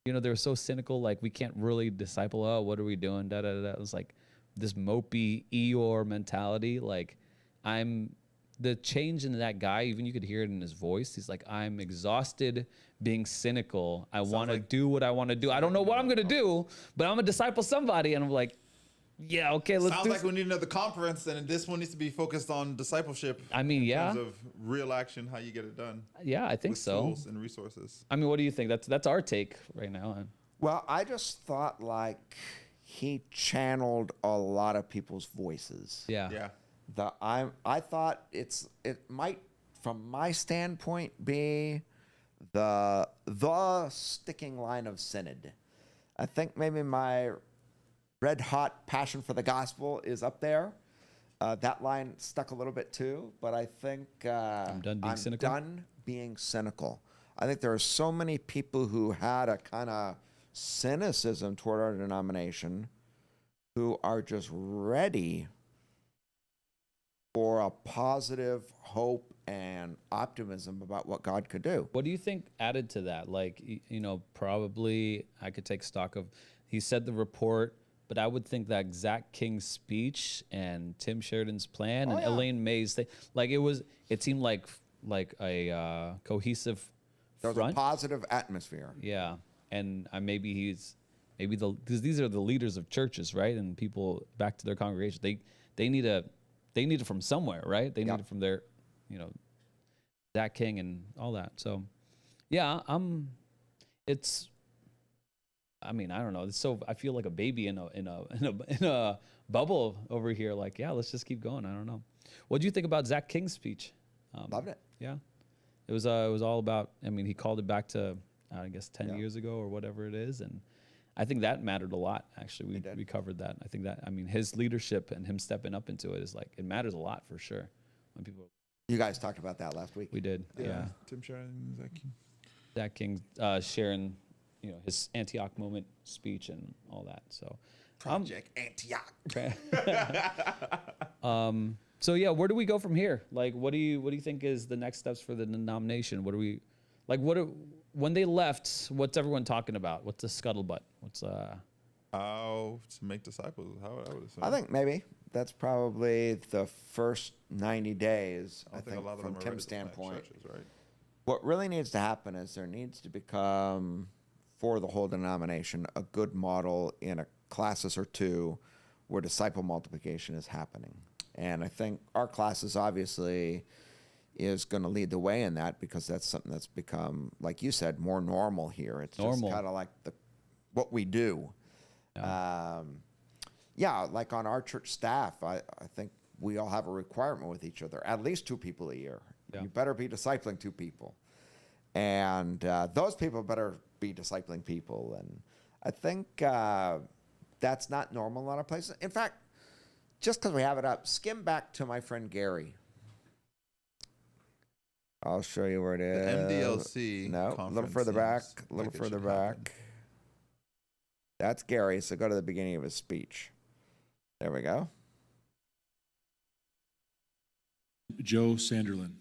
[SPEAKER 1] They were so cynical, like we can't really disciple. Oh, what are we doing? Da da da. It was like this mopey Eeyore mentality. Like the change in that guy, even you could hear it in his voice. He's like, I'm exhausted being cynical. I want to do what I want to do. I don't know what I'm going to do, but I'm going to disciple somebody. And I'm like, Yeah, okay, let's
[SPEAKER 3] Sounds
[SPEAKER 1] do.
[SPEAKER 3] like we need another conference, and this one needs to be focused on discipleship.
[SPEAKER 1] I mean,
[SPEAKER 3] in
[SPEAKER 1] yeah.
[SPEAKER 3] terms of real action, how you get it done.
[SPEAKER 1] Yeah, I think
[SPEAKER 3] with
[SPEAKER 1] so.
[SPEAKER 3] Tools and resources.
[SPEAKER 1] I mean, what do you think? That's our take right now.
[SPEAKER 2] Well, I just thought like he channeled a lot of people's voices.
[SPEAKER 1] Yeah.
[SPEAKER 3] Yeah.
[SPEAKER 2] I thought it might, from my standpoint, be the sticking line of Synod. I think maybe my red hot passion for the gospel is up there. That line stuck a little bit too, but I think
[SPEAKER 1] I'm done being cynical.
[SPEAKER 2] done being cynical. I think there are so many people who had a kind of cynicism toward our denomination who are just ready for a positive hope and optimism about what God could do.
[SPEAKER 1] What do you think added to that? Like, probably I could take stock of, he said the report, but I would think that Zach King's speech and Tim Sheridan's plan and Elaine May's thing, like it seemed like a cohesive
[SPEAKER 2] There was
[SPEAKER 1] front.
[SPEAKER 2] a positive atmosphere.
[SPEAKER 1] Yeah, and because these are the leaders of churches, right? And people back to their congregation, they need it from somewhere, right? They need it from their, Zach King and all that. So, yeah, I don't know. It's so, I feel like a baby in a bubble over here. Like, yeah, let's just keep going. I don't know. What do you think about Zach King's speech?
[SPEAKER 2] Loved it.
[SPEAKER 1] Yeah, it was all about. I mean, he called it back to, I guess, 10 years ago or whatever it is, and I think that mattered a lot. Actually, we covered that. I think that, his leadership and him stepping up into it is like, it matters a lot for sure. When people,
[SPEAKER 2] You guys talked about that last week.
[SPEAKER 1] we did, yeah.
[SPEAKER 3] Tim Sheridan, Zach King.
[SPEAKER 1] Zach King sharing, his Antioch moment speech and all that. So,
[SPEAKER 2] Project Antioch.
[SPEAKER 1] So yeah, where do we go from here? Like, what do you think is the next steps for the denomination? When they left, what's everyone talking about? What's the scuttlebutt?
[SPEAKER 3] How to make disciples? How I would assume.
[SPEAKER 2] I think maybe that's probably the first 90 days.
[SPEAKER 3] I think a lot of
[SPEAKER 2] from
[SPEAKER 3] them are
[SPEAKER 2] Tim's
[SPEAKER 3] ready to plant
[SPEAKER 2] standpoint.
[SPEAKER 3] churches, right?
[SPEAKER 2] What really needs to happen is there needs to become, for the whole denomination, a good model in a classes or two where disciple multiplication is happening. And I think our classes obviously is going to lead the way in that, because that's something that's become, like you said, more normal here. It's
[SPEAKER 1] Normal.
[SPEAKER 2] just kind of like what we do. Like on our church staff, I think we all have a requirement with each other, at least 2 people a year.
[SPEAKER 1] Yeah.
[SPEAKER 2] You better be discipling 2 people. And those people better be discipling people. And I think that's not normal in a lot of places. In fact, just because we have it up, skim back to my friend Gary. I'll show you where it is.
[SPEAKER 3] MDLC
[SPEAKER 2] No, a little
[SPEAKER 3] conference
[SPEAKER 2] further back.
[SPEAKER 3] seems
[SPEAKER 2] A little
[SPEAKER 3] like it
[SPEAKER 2] further
[SPEAKER 3] should happen.
[SPEAKER 2] back. That's Gary. So go to the beginning of his speech. There we go.
[SPEAKER 5] Joe Sanderlin.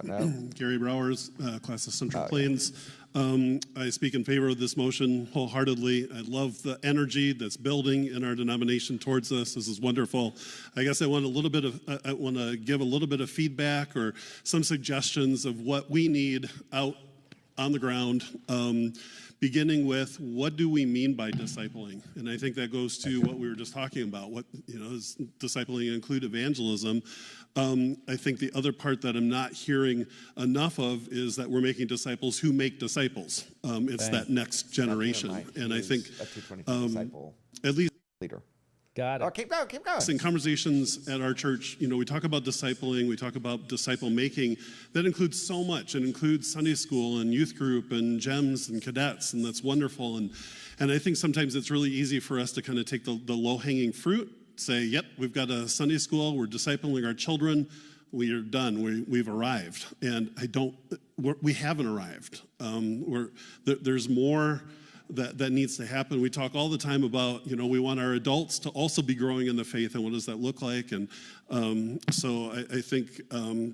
[SPEAKER 2] No.
[SPEAKER 9] Gary Browers, class of Central Plains. I speak in favor of this motion wholeheartedly. I love the energy that's building in our denomination towards this. This is wonderful. I guess I want to give a little bit of feedback or some suggestions of what we need out on the ground. Beginning with, what do we mean by discipling? And I think that goes to what we were just talking about. What, does discipling include evangelism? I think the other part that I'm not hearing enough of is that we're making disciples who make disciples. It's that next generation. And I think
[SPEAKER 2] a 225 disciple
[SPEAKER 9] at least
[SPEAKER 2] leader.
[SPEAKER 1] Got it.
[SPEAKER 2] Oh, keep going, keep going.
[SPEAKER 9] in conversations at our church, we talk about discipling, we talk about disciple making. That includes so much. It includes Sunday school and youth group and GEMS and cadets, and that's wonderful. And I think sometimes it's really easy for us to kind of take the low-hanging fruit, say, yep, we've got a Sunday school, we're discipling our children, we are done, we've arrived. And we haven't arrived. There's more that needs to happen. We talk all the time about, we want our adults to also be growing in the faith, and what does that look like? And so I think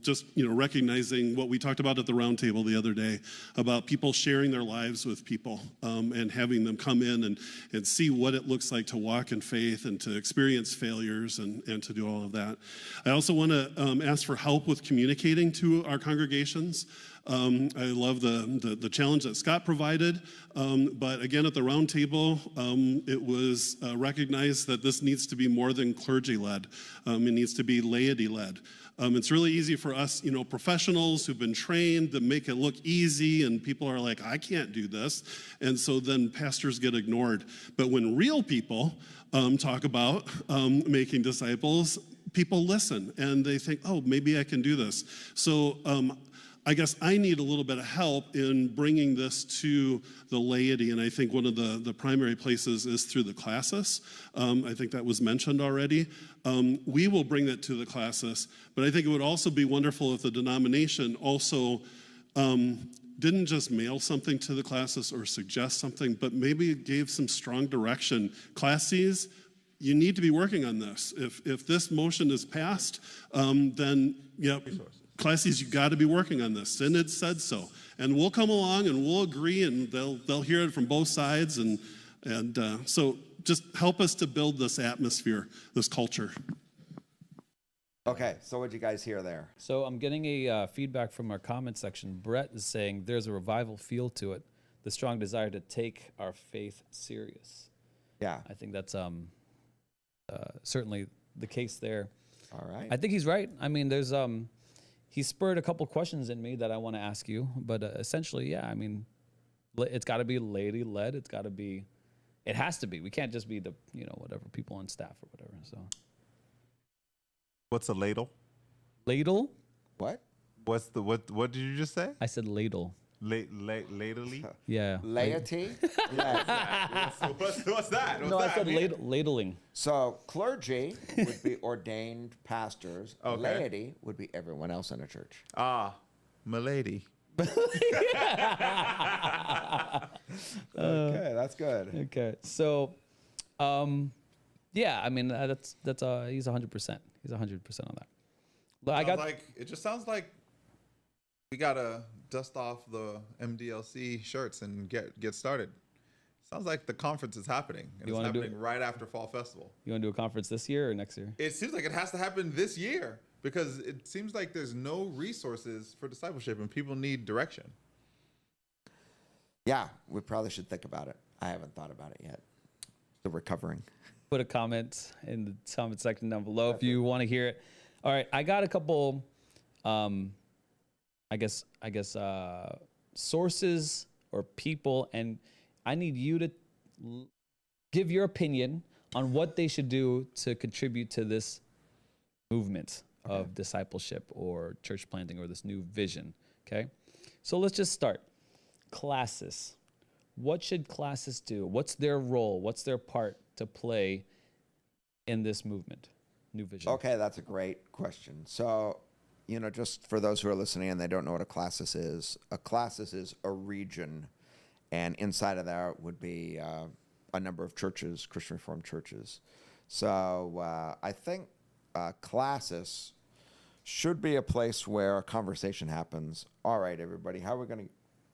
[SPEAKER 9] just, recognizing what we talked about at the round table the other day about people sharing their lives with people and having them come in and see what it looks like to walk in faith and to experience failures and to do all of that. I also want to ask for help with communicating to our congregations. I love the challenge that Scott provided. But again, at the round table, it was recognized that this needs to be more than clergy-led. It needs to be laity-led. It's really easy for us, professionals who've been trained to make it look easy, and people are like, I can't do this. And so then pastors get ignored. But when real people talk about making disciples, people listen and they think, oh, maybe I can do this. So I guess I need a little bit of help in bringing this to the laity, and I think one of the primary places is through the classis. I think that was mentioned already. We will bring that to the classis, but I think it would also be wonderful if the denomination also didn't just mail something to the classis or suggest something, but maybe gave some strong direction. Classes, you need to be working on this. If this motion is passed, then classes, you got to be working on this. Synod said so, and we'll come along and we'll agree, and they'll hear it from both sides, and so just help us to build this atmosphere, this culture.
[SPEAKER 2] Okay, so what'd you guys hear there?
[SPEAKER 1] So I'm getting a feedback from our comment section. Brett is saying there's a revival feel to it, the strong desire to take our faith serious.
[SPEAKER 2] Yeah.
[SPEAKER 1] I think that's certainly the case there.
[SPEAKER 2] All right.
[SPEAKER 1] I think he's right. I mean, there's he spurred a couple questions in me that I want to ask you, but essentially, yeah, I mean, it's got to be laity-led. It has to be. We can't just be the, whatever, people on staff or whatever. So,
[SPEAKER 3] What's a ladle?
[SPEAKER 1] ladle?
[SPEAKER 2] What?
[SPEAKER 3] What did you just say?
[SPEAKER 1] I said ladle.
[SPEAKER 3] Ladily?
[SPEAKER 1] Yeah.
[SPEAKER 2] Laity? Yeah.
[SPEAKER 3] What's that?
[SPEAKER 1] No, I said ladling.
[SPEAKER 2] So clergy would be ordained pastors.
[SPEAKER 3] Okay.
[SPEAKER 2] Laity would be everyone else in a church.
[SPEAKER 3] Ah, milady.
[SPEAKER 2] Okay, that's good.
[SPEAKER 1] Okay. So, yeah, I mean, that's he's 100%. He's 100% on that. But
[SPEAKER 3] It just sounds like we gotta dust off the MDLC shirts and get started. Sounds like the conference is happening, and
[SPEAKER 1] You
[SPEAKER 3] it's
[SPEAKER 1] wanna do
[SPEAKER 3] happening right after Fall Festival.
[SPEAKER 1] You want to do a conference this year or next year?
[SPEAKER 3] It seems like it has to happen this year because it seems like there's no resources for discipleship and people need direction.
[SPEAKER 2] Yeah, we probably should think about it. I haven't thought about it yet. Still recovering.
[SPEAKER 1] Put a comment in the comment section down below if you want to hear it. All right, I got a couple, I guess sources or people, and I need you to give your opinion on what they should do to contribute to this movement of discipleship or church planting or this new vision. Okay, so let's just start. Classes. What should classes do? What's their role? What's their part to play in this movement, new vision?
[SPEAKER 2] Okay, that's a great question. So, just for those who are listening and they don't know what a classis is a region, and inside of that would be a number of churches, Christian Reformed churches. So I think classis should be a place where a conversation happens. All right, everybody, how are we going to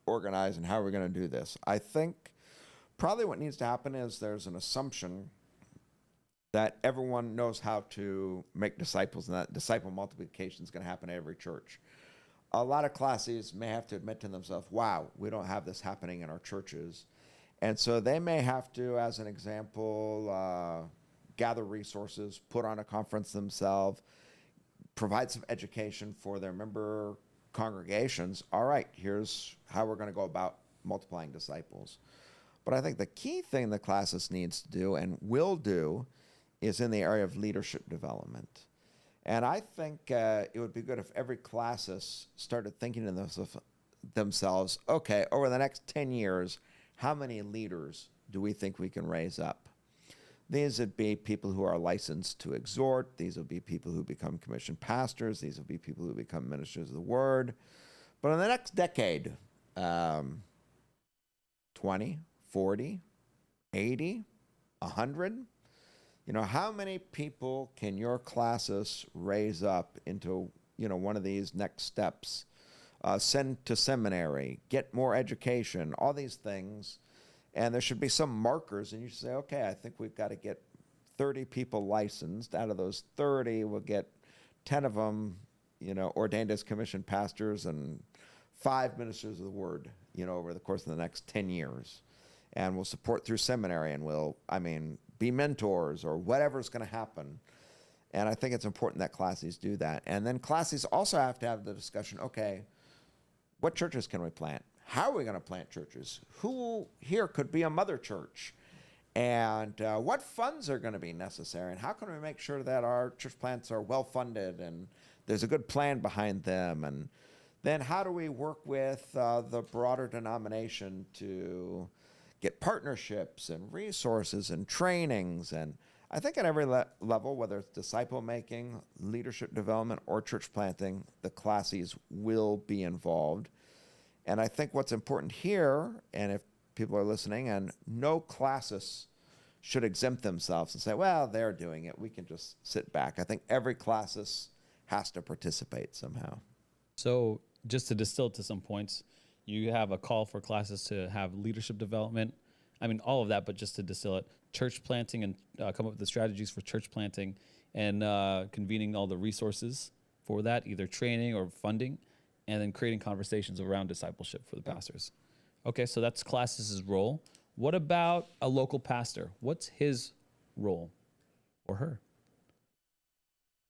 [SPEAKER 2] organize and how are we going to do this? I think probably what needs to happen is there's an assumption that everyone knows how to make disciples, and that disciple multiplication is going to happen at every church. A lot of classes may have to admit to themselves, wow, we don't have this happening in our churches. And so they may have to, as an example, gather resources, put on a conference themselves, provide some education for their member congregations. All right, here's how we're going to go about multiplying disciples. But I think the key thing the classis needs to do and will do is in the area of leadership development. And I think it would be good if every classis started thinking to themselves, okay, over the next 10 years, how many leaders do we think we can raise up? These would be people who are licensed to exhort. These would be people who become commissioned pastors. These would be people who become ministers of the word. But in the next decade, 20, 40, 80, 100, how many people can your classis raise up into, one of these next steps? Send to seminary, get more education, all these things. And there should be some markers, and you should say, okay, I think we've got to get 30 people licensed. Out of those 30, we'll get 10 of them, ordained as commissioned pastors, and 5 ministers of the word, over the course of the next 10 years. And we'll support through seminary, and be mentors or whatever's going to happen. And I think it's important that classes do that. And then classes also have to have the discussion, okay, what churches can we plant? How are we going to plant churches? Who here could be a mother church? And what funds are going to be necessary? And how can we make sure that our church plants are well funded and there's a good plan behind them? And then how do we work with the broader denomination to get partnerships and resources and trainings? And I think at every level, whether it's disciple making, leadership development, or church planting, the classes will be involved. And I think what's important here, and if people are listening, and no classes should exempt themselves and say, well, they're doing it, we can just sit back. I think every classes has to participate somehow.
[SPEAKER 1] So just to distill to some points, you have a call for classes to have leadership development. All of that, but just to distill it, church planting and come up with the strategies for church planting and convening all the resources for that, either training or funding, and then creating conversations around discipleship for the pastors. Okay, so that's classes' role. What about a local pastor? What's his role or her?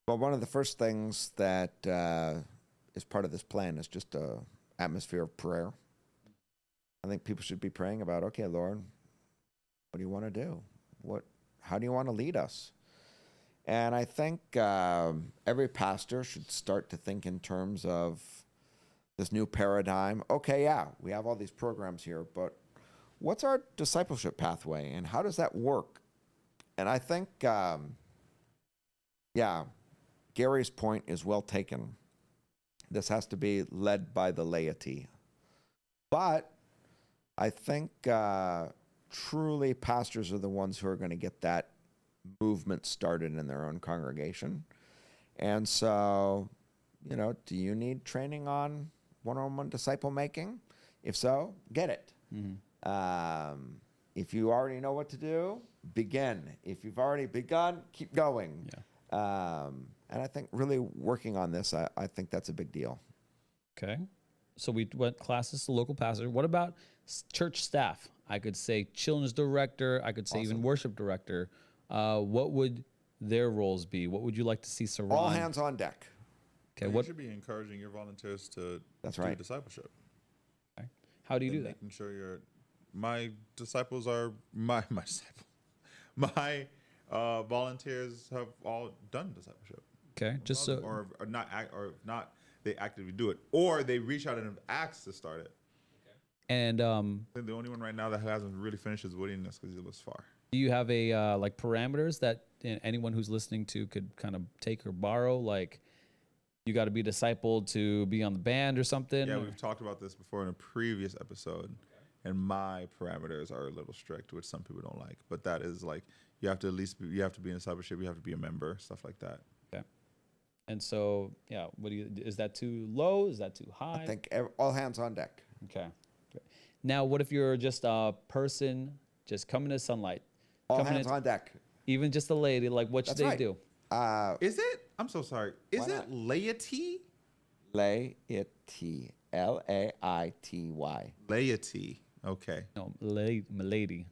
[SPEAKER 2] Well, one of the first things that is part of this plan is just an atmosphere of prayer. I think people should be praying about, okay, Lord, what do you want to do? How do you want to lead us? And I think every pastor should start to think in terms of this new paradigm. Okay, yeah, we have all these programs here, but what's our discipleship pathway and how does that work? And I think, Gary's point is well taken. This has to be led by the laity. But I think truly pastors are the ones who are going to get that movement started in their own congregation. And so, do you need training on one-on-one disciple making? If so, get it. Mm-hmm. If you already know what to do, begin. If you've already begun, keep going. Yeah. And I think really working on this, I think that's a big deal.
[SPEAKER 1] Okay. So we went classes to local pastors. What about church staff? I could say children's director. I could say even worship director. What would their roles be? What would you like to see surround?
[SPEAKER 2] All hands on deck.
[SPEAKER 1] Okay.
[SPEAKER 3] You should be encouraging your volunteers to do discipleship.
[SPEAKER 1] Okay. How do you do that?
[SPEAKER 3] Making sure my disciples are my volunteers have all done discipleship.
[SPEAKER 1] Okay. Just so
[SPEAKER 3] or not they actively do it, or they reach out and have asked to start it.
[SPEAKER 1] And
[SPEAKER 3] I think the only one right now that hasn't really finished is Woodiness because he lives far.
[SPEAKER 1] Do you have a like parameters that anyone who's listening to could kind of take or borrow? Like, you got to be discipled to be on the band or something?
[SPEAKER 3] Yeah, we've talked about this before in a previous episode, and my parameters are a little strict, which some people don't like. But that is like you have to you have to be in discipleship, you have to be a member, stuff like that.
[SPEAKER 1] Okay. And so, yeah, is that too low? Is that too high?
[SPEAKER 2] I think all hands on deck.
[SPEAKER 1] Okay. Now, what if you're just a person just coming to Sunlight?
[SPEAKER 2] All hands on deck.
[SPEAKER 1] Even just a lady, like what should they do?
[SPEAKER 3] Is it? I'm so sorry. Is it laity?
[SPEAKER 2] Laity. Laity.
[SPEAKER 3] Laity. Okay.
[SPEAKER 1] No, milady.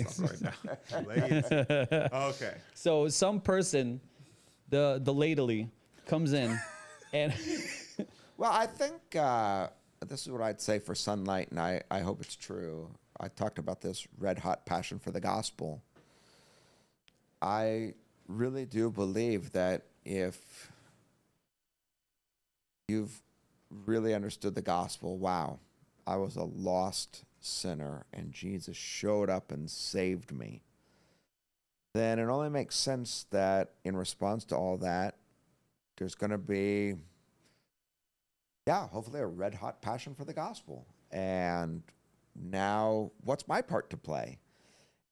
[SPEAKER 3] Sorry now. Laity. Okay.
[SPEAKER 1] So some person, the ladily, comes in and...
[SPEAKER 2] Well, I think this is what I'd say for Sunlight, and I hope it's true. I talked about this red-hot passion for the gospel. I really do believe that if you've really understood the gospel, wow, I was a lost sinner, and Jesus showed up and saved me, then it only makes sense that in response to all that, there's going to be, hopefully a red-hot passion for the gospel. And now, what's my part to play?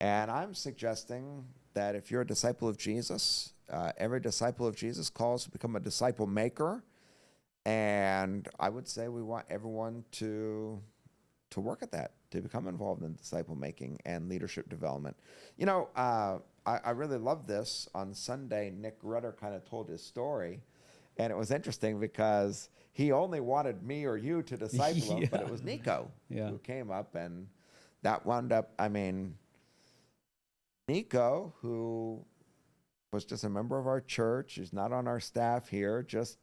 [SPEAKER 2] And I'm suggesting that if you're a disciple of Jesus, every disciple of Jesus calls to become a disciple maker. And I would say we want everyone to work at that, to become involved in disciple making and leadership development. I really love this. On Sunday, Nick Rudder kind of told his story. And it was interesting because he only wanted me or you to disciple him, but
[SPEAKER 1] Yeah.
[SPEAKER 2] it was Nico
[SPEAKER 1] Yeah.
[SPEAKER 2] who came up, and that wound up, I mean, Nico, who was just a member of our church, he's not on our staff here, just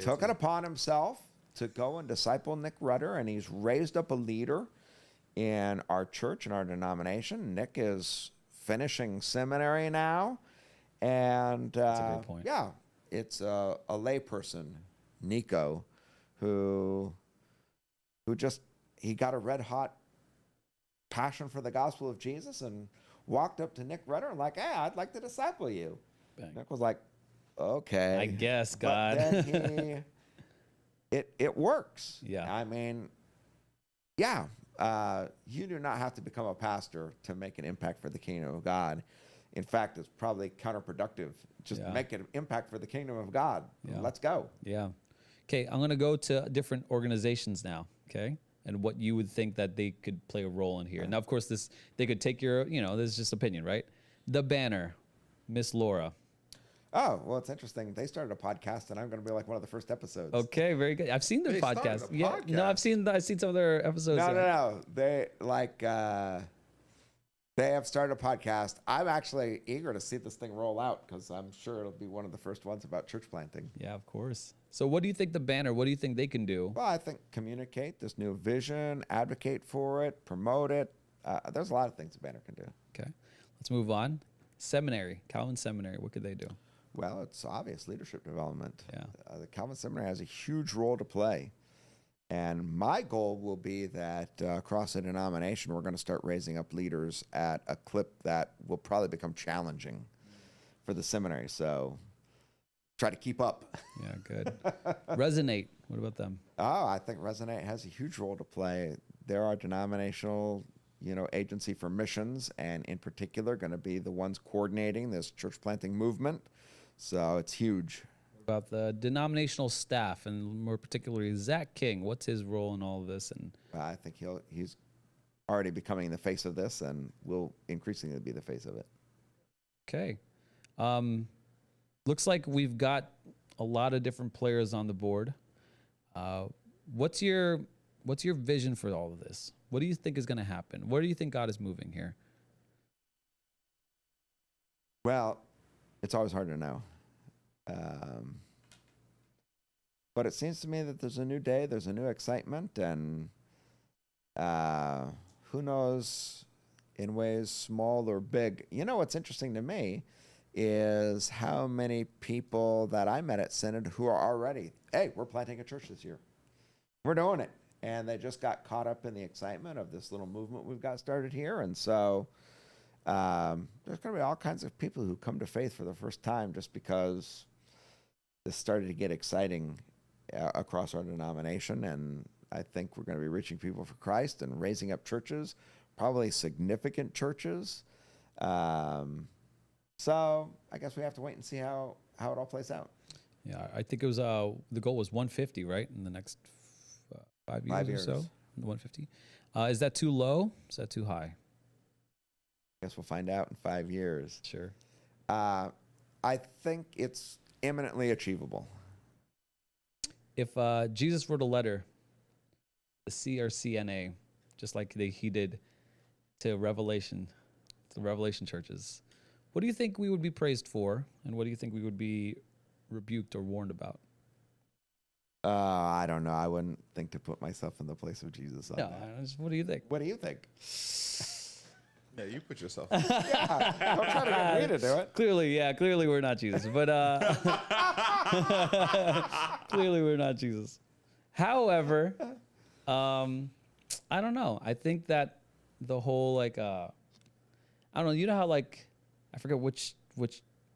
[SPEAKER 2] took it upon himself to go and disciple Nick Rudder, and he's raised up a leader in our church and our denomination. Nick is finishing seminary now, and
[SPEAKER 1] That's a great point.
[SPEAKER 2] yeah, it's a layperson, Nico, who just he got a red hot passion for the gospel of Jesus and walked up to Nick Rudder and like, hey, I'd like to disciple you.
[SPEAKER 1] Bang.
[SPEAKER 2] Nick was like, okay,
[SPEAKER 1] I guess,
[SPEAKER 2] but
[SPEAKER 1] God.
[SPEAKER 2] then it works.
[SPEAKER 1] Yeah.
[SPEAKER 2] I mean, yeah, you do not have to become a pastor to make an impact for the kingdom of God. In fact, it's probably counterproductive. Just
[SPEAKER 1] Yeah.
[SPEAKER 2] make an impact for the kingdom of God.
[SPEAKER 1] Yeah.
[SPEAKER 2] Let's go.
[SPEAKER 1] Yeah. Okay, I'm gonna go to different organizations now. Okay, and what you would think that they could play a role in here. Now, of course, they could take your, this is just opinion, right? The Banner, Miss Laura.
[SPEAKER 2] Oh, well, it's interesting. They started a podcast, and I'm going to be like one of the first episodes.
[SPEAKER 1] Okay, very good. I've seen their
[SPEAKER 3] They started
[SPEAKER 1] podcast.
[SPEAKER 3] a
[SPEAKER 1] Yeah, no, I've seen some of their episodes.
[SPEAKER 2] No. They they have started a podcast. I'm actually eager to see this thing roll out because I'm sure it'll be one of the first ones about church planting.
[SPEAKER 1] Yeah, of course. So, what do you think the Banner? What do you think they can do?
[SPEAKER 2] Well, I think communicate this new vision, advocate for it, promote it. There's a lot of things the Banner can do.
[SPEAKER 1] Okay, let's move on. Seminary, Calvin Seminary. What could they do?
[SPEAKER 2] Well, it's obvious leadership development.
[SPEAKER 1] Yeah.
[SPEAKER 2] The Calvin Seminary has a huge role to play. And my goal will be that across the denomination, we're going to start raising up leaders at a clip that will probably become challenging for the seminary. So try to keep up.
[SPEAKER 1] Yeah, good. Resonate. What about them?
[SPEAKER 2] Oh, I think Resonate has a huge role to play. They're our denominational, agency for missions, and in particular, going to be the ones coordinating this church planting movement. So it's huge.
[SPEAKER 1] About the denominational staff, and more particularly Zach King. What's his role in all of this? And
[SPEAKER 2] I think he's already becoming the face of this, and will increasingly be the face of it.
[SPEAKER 1] okay, looks like we've got a lot of different players on the board. What's your vision for all of this? What do you think is going to happen? Where do you think God is moving here?
[SPEAKER 2] Well, it's always hard to know. But it seems to me that there's a new day, there's a new excitement, and who knows, in ways small or big. What's interesting to me is how many people that I met at Synod who are already, hey, we're planting a church this year. We're doing it. And they just got caught up in the excitement of this little movement we've got started here. And so there's going to be all kinds of people who come to faith for the first time just because this started to get exciting across our denomination. And I think we're going to be reaching people for Christ and raising up churches, probably significant churches. So I guess we have to wait and see how it all plays out.
[SPEAKER 1] Yeah, I think it was the goal was 150, right? In the next 5 years,
[SPEAKER 2] 5 years.
[SPEAKER 1] or so, 150. Is that too low? Is that too high?
[SPEAKER 2] I guess we'll find out in 5 years.
[SPEAKER 1] Sure.
[SPEAKER 2] I think it's imminently achievable.
[SPEAKER 1] If Jesus wrote a letter, the CRCNA, just like he did to the Revelation churches, what do you think we would be praised for, and what do you think we would be rebuked or warned about?
[SPEAKER 2] I don't know. I wouldn't think to put myself in the place of Jesus on
[SPEAKER 1] No,
[SPEAKER 2] that.
[SPEAKER 1] what do you think?
[SPEAKER 2] What do you think?
[SPEAKER 3] Yeah, you put yourself.
[SPEAKER 2] Yeah, don't try to get me to do it.
[SPEAKER 1] Clearly we're not Jesus, but clearly we're not Jesus. However, I don't know. I think that the whole I don't know. You know how I forget which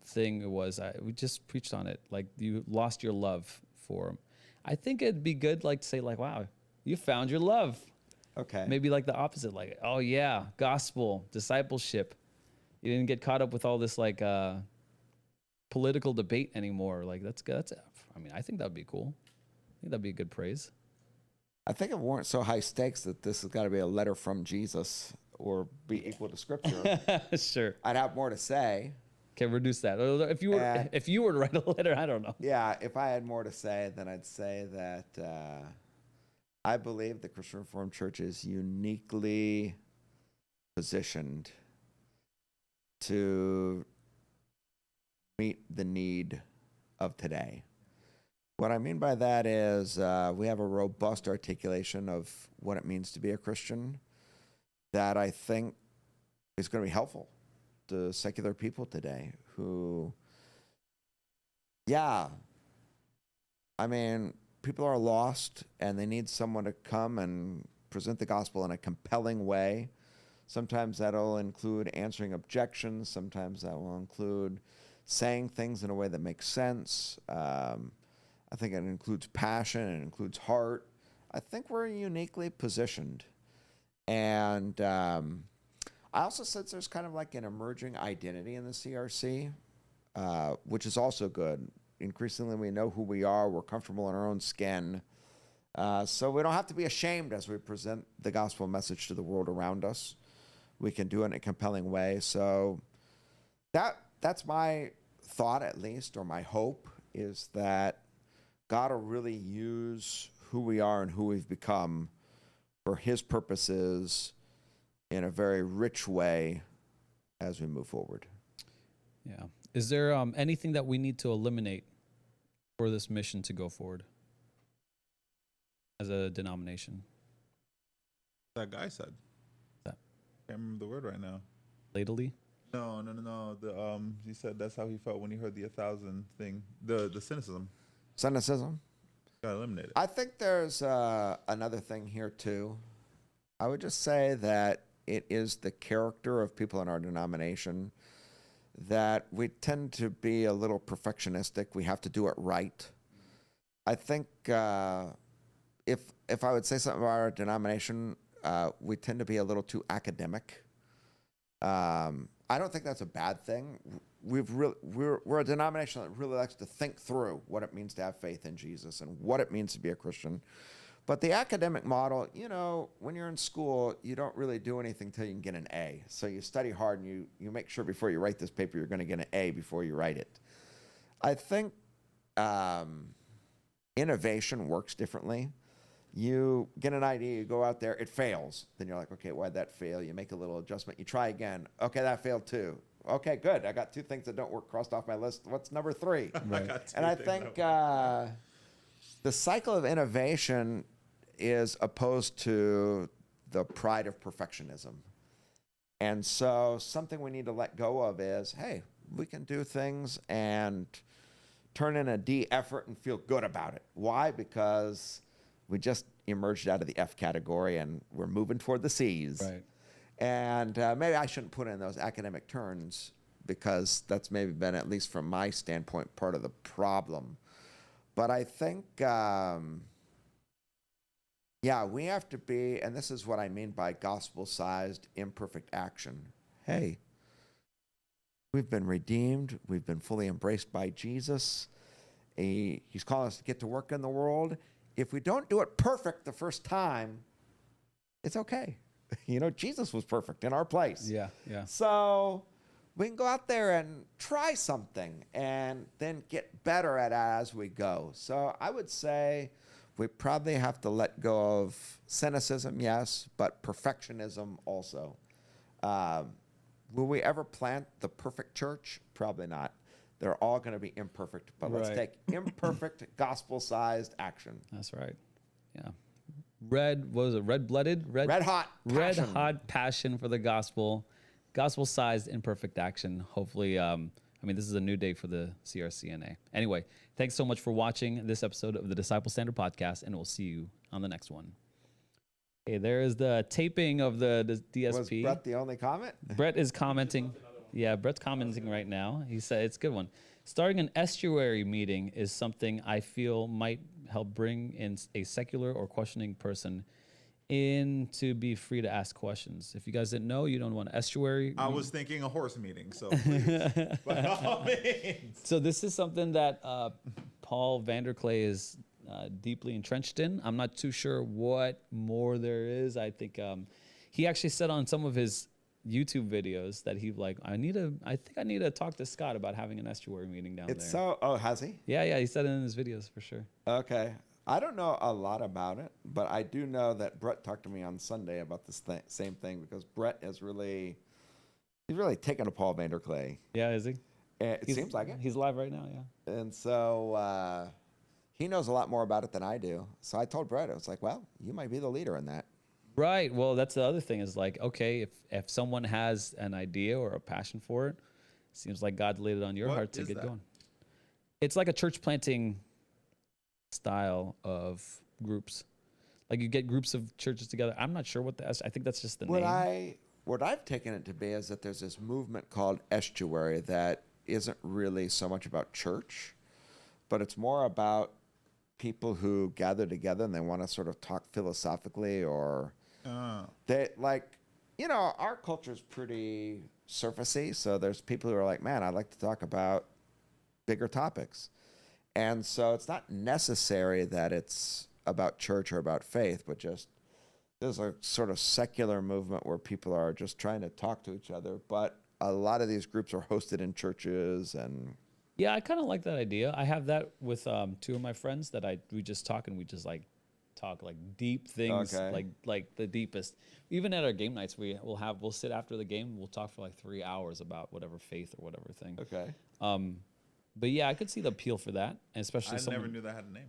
[SPEAKER 1] thing it was. We just preached on it. Like you lost your love for him. I think it'd be good to say wow, you found your love.
[SPEAKER 2] Okay.
[SPEAKER 1] Maybe the opposite, oh yeah, gospel, discipleship. You didn't get caught up with all this political debate anymore. That's I think that'd be cool. I think that'd be a good praise.
[SPEAKER 2] I think it weren't so high stakes that this has got to be a letter from Jesus or be equal to Scripture.
[SPEAKER 1] Sure.
[SPEAKER 2] I'd have more to say,
[SPEAKER 1] Okay, reduce that. If you were to write a letter, I don't know.
[SPEAKER 2] Yeah, if I had more to say, then I'd say that I believe the Christian Reformed Church is uniquely positioned to meet the need of today. What I mean by that is we have a robust articulation of what it means to be a Christian that I think is going to be helpful to secular people today who, yeah, I mean, people are lost and they need someone to come and present the gospel in a compelling way. Sometimes that'll include answering objections. Sometimes that will include saying things in a way that makes sense. I think it includes passion, it includes heart. I think we're uniquely positioned. And I also sense there's kind of like an emerging identity in the CRC, which is also good. Increasingly, we know who we are. We're comfortable in our own skin. So we don't have to be ashamed as we present the gospel message to the world around us. We can do it in a compelling way. So that's my thought, at least, or my hope, is that God will really use who we are and who we've become for his purposes in a very rich way as we move forward.
[SPEAKER 1] Yeah. Is there anything that we need to eliminate for this mission to go forward as a denomination?
[SPEAKER 3] That guy said.
[SPEAKER 1] That?
[SPEAKER 3] Can't remember the word right now.
[SPEAKER 1] Lately?
[SPEAKER 3] No. He said that's how he felt when he heard the 1,000 thing. The cynicism.
[SPEAKER 2] Cynicism?
[SPEAKER 3] Got eliminated.
[SPEAKER 2] I think there's another thing here, too. I would just say that it is the character of people in our denomination that we tend to be a little perfectionistic. We have to do it right. I think if I would say something about our denomination, we tend to be a little too academic. I don't think that's a bad thing. We're a denomination that really likes to think through what it means to have faith in Jesus and what it means to be a Christian. But the academic model, when you're in school, you don't really do anything till you can get an A. So you study hard and you make sure before you write this paper, you're going to get an A before you write it. I think innovation works differently. You get an idea, you go out there, it fails. Then you're like, okay, why'd that fail? You make a little adjustment, you try again. Okay, that failed too. Okay, good. I got 2 things that don't work crossed off my list. What's number 3?
[SPEAKER 1] Right.
[SPEAKER 2] And I think the cycle of innovation is opposed to the pride of perfectionism. And so something we need to let go of is, hey, we can do things and turn in a D effort and feel good about it. Why? Because we just emerged out of the F category and we're moving toward the C's.
[SPEAKER 1] Right.
[SPEAKER 2] And maybe I shouldn't put in those academic terms because that's maybe been, at least from my standpoint, part of the problem. But I think, we have to be, and this is what I mean by gospel-sized imperfect action. Hey, we've been redeemed. We've been fully embraced by Jesus. He's calling us to get to work in the world. If we don't do it perfect the first time, it's okay. Jesus was perfect in our place.
[SPEAKER 1] Yeah.
[SPEAKER 2] So we can go out there and try something and then get better at it as we go. So I would say we probably have to let go of cynicism, yes, but perfectionism also. Will we ever plant the perfect church? Probably not. They're all going to be imperfect, but let's take imperfect, gospel-sized action.
[SPEAKER 1] That's right. Yeah. Red-blooded?
[SPEAKER 2] Red hot passion.
[SPEAKER 1] Red hot passion for the gospel. Gospel-sized imperfect action. Hopefully, this is a new day for the CRCNA. Anyway, thanks so much for watching this episode of the Disciple Standard Podcast, and we'll see you on the next one. Okay, there is the taping of the DSP.
[SPEAKER 2] Was Brett the only comment?
[SPEAKER 1] Brett is commenting. Yeah, Brett's commenting right now. He said it's a good one. Starting an estuary meeting is something I feel might help bring in a secular or questioning person in to be free to ask questions. If you guys didn't know, you don't want an estuary.
[SPEAKER 3] I was thinking a horse meeting, so please, by all means.
[SPEAKER 1] So this is something that Paul Vanderklay is deeply entrenched in. I'm not too sure what more there is. I think he actually said on some of his YouTube videos that he like. I think I need to talk to Scott about having an estuary meeting down
[SPEAKER 2] It's
[SPEAKER 1] there.
[SPEAKER 2] so. Oh, has he?
[SPEAKER 1] Yeah, he said it in his videos for sure.
[SPEAKER 2] Okay. I don't know a lot about it, but I do know that Brett talked to me on Sunday about this same thing, because Brett he's really taken to Paul Vanderklay.
[SPEAKER 1] Yeah, is he?
[SPEAKER 2] It seems like it.
[SPEAKER 1] He's live right now. Yeah.
[SPEAKER 2] And so he knows a lot more about it than I do. So I told Brett, I was like, well, you might be the leader in that.
[SPEAKER 1] Right. Well, that's the other thing is like, okay, if someone has an idea or a passion for it, seems like God laid it on your
[SPEAKER 3] What
[SPEAKER 1] heart to
[SPEAKER 3] is
[SPEAKER 1] get
[SPEAKER 3] that?
[SPEAKER 1] going. It's like a church planting style of groups. Like you get groups of churches together. I'm not sure what I think that's just the name.
[SPEAKER 2] What I've taken it to be is that there's this movement called estuary that isn't really so much about church, but it's more about people who gather together and they want to sort of talk philosophically, or they like, our culture is pretty surfacey. So there's people who are like, man, I'd like to talk about bigger topics. And so it's not necessary that it's about church or about faith, but just there's a sort of secular movement where people are just trying to talk to each other. But a lot of these groups are hosted in churches and.
[SPEAKER 1] Yeah, I kind of like that idea. I have that with two of my friends that we just talk, and we just like talk like deep things,
[SPEAKER 2] Okay.
[SPEAKER 1] like the deepest. Even at our game nights, we'll sit after the game, we'll talk for like 3 hours about whatever faith or whatever thing.
[SPEAKER 2] Okay.
[SPEAKER 1] But yeah, I could see the appeal for that, and especially
[SPEAKER 3] I never knew that had a name.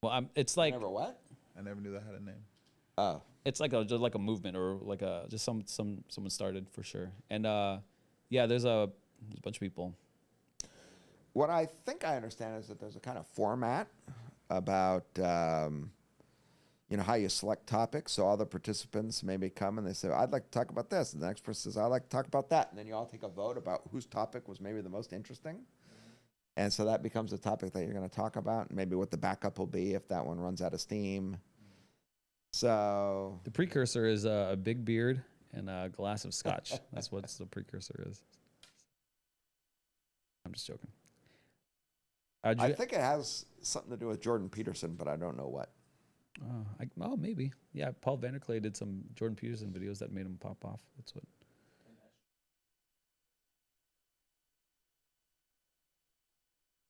[SPEAKER 1] Well, it's like
[SPEAKER 2] Never what?
[SPEAKER 3] I never knew that had a name.
[SPEAKER 2] Oh.
[SPEAKER 1] it's like just like a movement, or like just someone started for sure. And yeah, there's a bunch of people.
[SPEAKER 2] What I think I understand is that there's a kind of format about, how you select topics. So all the participants maybe come and they say, I'd like to talk about this. And the next person says, I'd like to talk about that. And then you all take a vote about whose topic was maybe the most interesting. And so that becomes a topic that you're going to talk about, and maybe what the backup will be if that one runs out of steam. So
[SPEAKER 1] The precursor is a big beard and a glass of scotch. That's what the precursor is. I'm just joking.
[SPEAKER 2] I think it has something to do with Jordan Peterson, but I don't know what.
[SPEAKER 1] Maybe. Yeah, Paul Vanderklay did some Jordan Peterson videos that made him pop off. That's what.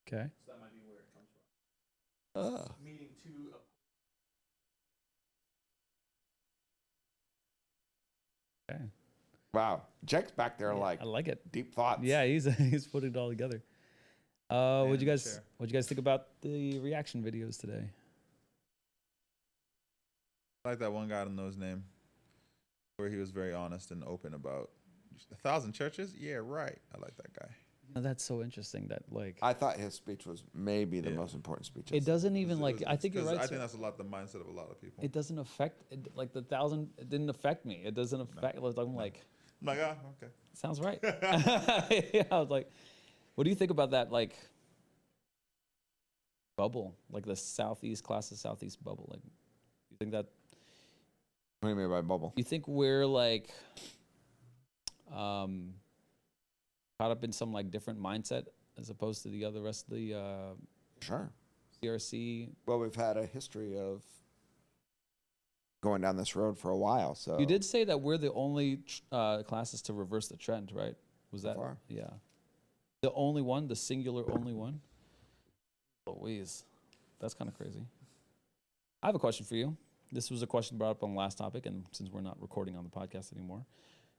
[SPEAKER 1] Okay.
[SPEAKER 4] So that might be where it comes from.
[SPEAKER 2] Oh.
[SPEAKER 4] Meeting two.
[SPEAKER 1] Okay.
[SPEAKER 2] Wow. Jake's back there like
[SPEAKER 1] I like it.
[SPEAKER 2] deep thoughts.
[SPEAKER 1] Yeah, he's putting it all together. What'd you
[SPEAKER 3] Man,
[SPEAKER 1] guys think about the reaction videos today?
[SPEAKER 3] I like that one guy, I don't know his name, where he was very honest and open about 1,000 churches. Yeah, right. I like that guy.
[SPEAKER 1] Oh, that's so interesting that like
[SPEAKER 2] I thought his speech was maybe the
[SPEAKER 3] Yeah.
[SPEAKER 2] most important speech.
[SPEAKER 1] it doesn't even
[SPEAKER 3] It
[SPEAKER 1] like
[SPEAKER 3] was-
[SPEAKER 1] I think you're
[SPEAKER 3] 'cause
[SPEAKER 1] right.
[SPEAKER 3] I
[SPEAKER 1] sir.
[SPEAKER 3] think that's a lot the mindset of a lot of people.
[SPEAKER 1] It doesn't affect like the 1,000. It didn't affect me. It doesn't affect. I'm like,
[SPEAKER 3] I'm like, okay.
[SPEAKER 1] sounds right. Yeah, I was like, what do you think about that? Like bubble, like the Southeast bubble. Like, you think that?
[SPEAKER 2] What do you mean by bubble?
[SPEAKER 1] You think we're like, caught up in some like different mindset as opposed to the other rest of the
[SPEAKER 2] Sure.
[SPEAKER 1] CRC?
[SPEAKER 2] Well, we've had a history of going down this road for a while. So
[SPEAKER 1] You did say that we're the only classes to reverse the trend, right? Was that?
[SPEAKER 2] far.
[SPEAKER 1] Yeah. The only one, the singular only one? Louise. That's kind of crazy. I have a question for you. This was a question brought up on the last topic, and since we're not recording on the podcast anymore,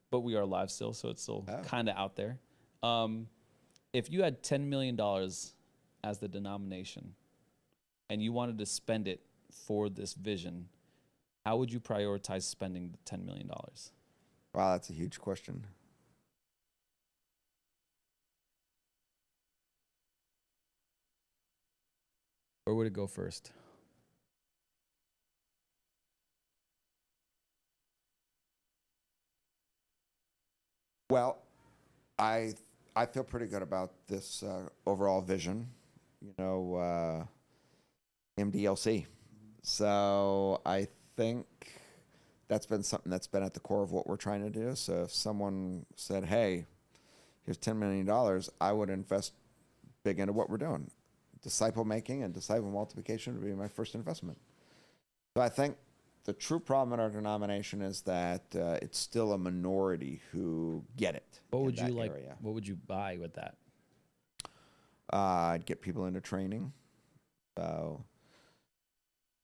[SPEAKER 1] but we are live still, so it's still kind of out there. If you had $10 million as the denomination and you wanted to spend it for this vision, how would you prioritize spending the $10 million?
[SPEAKER 2] Wow, that's a huge question.
[SPEAKER 1] Where would it go first?
[SPEAKER 2] Well, I feel pretty good about this overall vision. MDLC. So I think that's been something that's been at the core of what we're trying to do. So if someone said, "Hey, here's $10 million," I would invest big into what we're doing. Disciple making and disciple multiplication would be my first investment. So I think the true problem in our denomination is that it's still a minority who get it.
[SPEAKER 1] What
[SPEAKER 2] in
[SPEAKER 1] would you
[SPEAKER 2] that
[SPEAKER 1] like?
[SPEAKER 2] area.
[SPEAKER 1] What would you buy with that?
[SPEAKER 2] I'd get people into training. So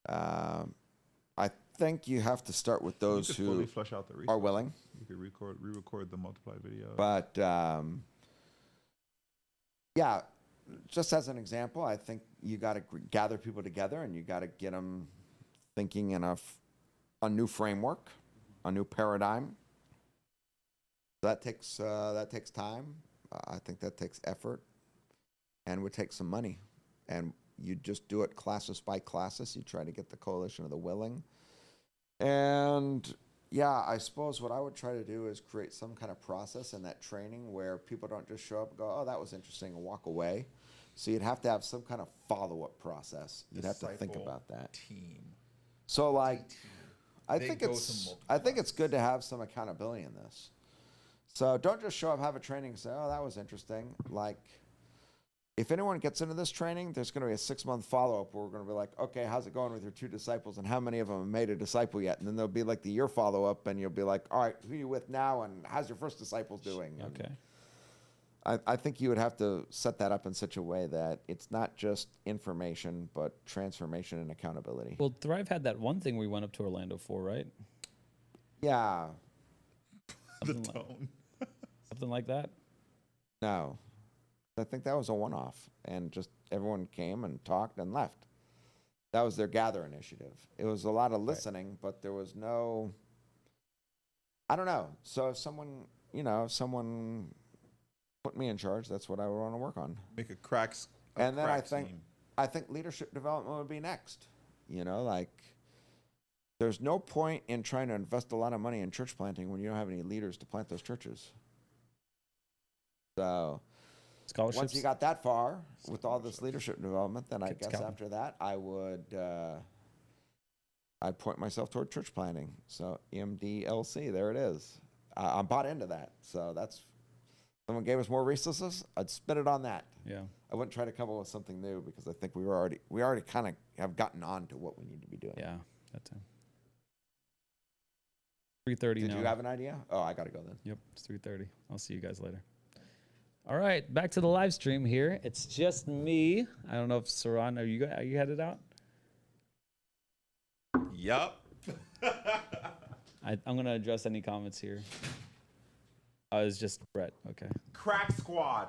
[SPEAKER 2] I think you have to start with those
[SPEAKER 3] you could fully
[SPEAKER 2] who
[SPEAKER 3] flush out the
[SPEAKER 2] are
[SPEAKER 3] resources.
[SPEAKER 2] willing.
[SPEAKER 3] You could re-record the multiply video.
[SPEAKER 2] But yeah, just as an example, I think you got to gather people together and you got to get them thinking in a new framework, a new paradigm. That takes time. I think that takes effort, and would take some money. And you just do it classes by classes. You try to get the coalition of the willing. And yeah, I suppose what I would try to do is create some kind of process in that training where people don't just show up and go, oh, that was interesting, and walk away. So you'd have to have some kind of follow-up process. You'd have to think about that.
[SPEAKER 3] Team.
[SPEAKER 2] So like, I
[SPEAKER 3] They
[SPEAKER 2] think
[SPEAKER 3] go to
[SPEAKER 2] it's
[SPEAKER 3] multiple
[SPEAKER 2] good to have some accountability in this. So don't just show up, have a training, and say, oh, that was interesting. Like, if anyone gets into this training, there's going to be a 6-month follow-up where we're going to be like, okay, how's it going with your 2 disciples, and how many of them have made a disciple yet? And then there'll be like the year follow-up, and you'll be like, all right, who are you with now, and how's your first disciples doing? And
[SPEAKER 1] Okay.
[SPEAKER 2] I think you would have to set that up in such a way that it's not just information, but transformation and accountability.
[SPEAKER 1] Well, Thrive had that one thing we went up to Orlando for, right?
[SPEAKER 2] Yeah,
[SPEAKER 3] The
[SPEAKER 1] Something like-
[SPEAKER 3] tone.
[SPEAKER 1] Something like that.
[SPEAKER 2] no. I think that was a one-off, and just everyone came and talked and left. That was their gather initiative. It was a lot of listening, but there was no, I don't know. So if someone put me in charge, that's what I would want to work on.
[SPEAKER 3] Make a crack.
[SPEAKER 2] And then
[SPEAKER 3] crack team.
[SPEAKER 2] I think leadership development would be next. Like there's no point in trying to invest a lot of money in church planting when you don't have any leaders to plant those churches. So
[SPEAKER 1] Scholarships.
[SPEAKER 2] once you got that far with all this leadership development, then I
[SPEAKER 1] Keep
[SPEAKER 2] guess
[SPEAKER 1] scouting.
[SPEAKER 2] after that I'd point myself toward church planting. So EMDLC, there it is. I'm bought into that. So that's, someone gave us more resources, I'd spend it on that.
[SPEAKER 1] Yeah.
[SPEAKER 2] I wouldn't try to come up with something new because I think we already kind of have gotten on to what we need to be doing.
[SPEAKER 1] Yeah. That time. 3:30
[SPEAKER 2] Did
[SPEAKER 1] now.
[SPEAKER 2] you have an idea? Oh, I got to go then.
[SPEAKER 1] Yep, it's 3:30. I'll see you guys later. All right, back to the live stream here. It's just me. I don't know if Saran, are you headed out?
[SPEAKER 3] Yup.
[SPEAKER 1] I'm gonna address any comments here. It's just Brett. Okay.
[SPEAKER 3] Crack squad.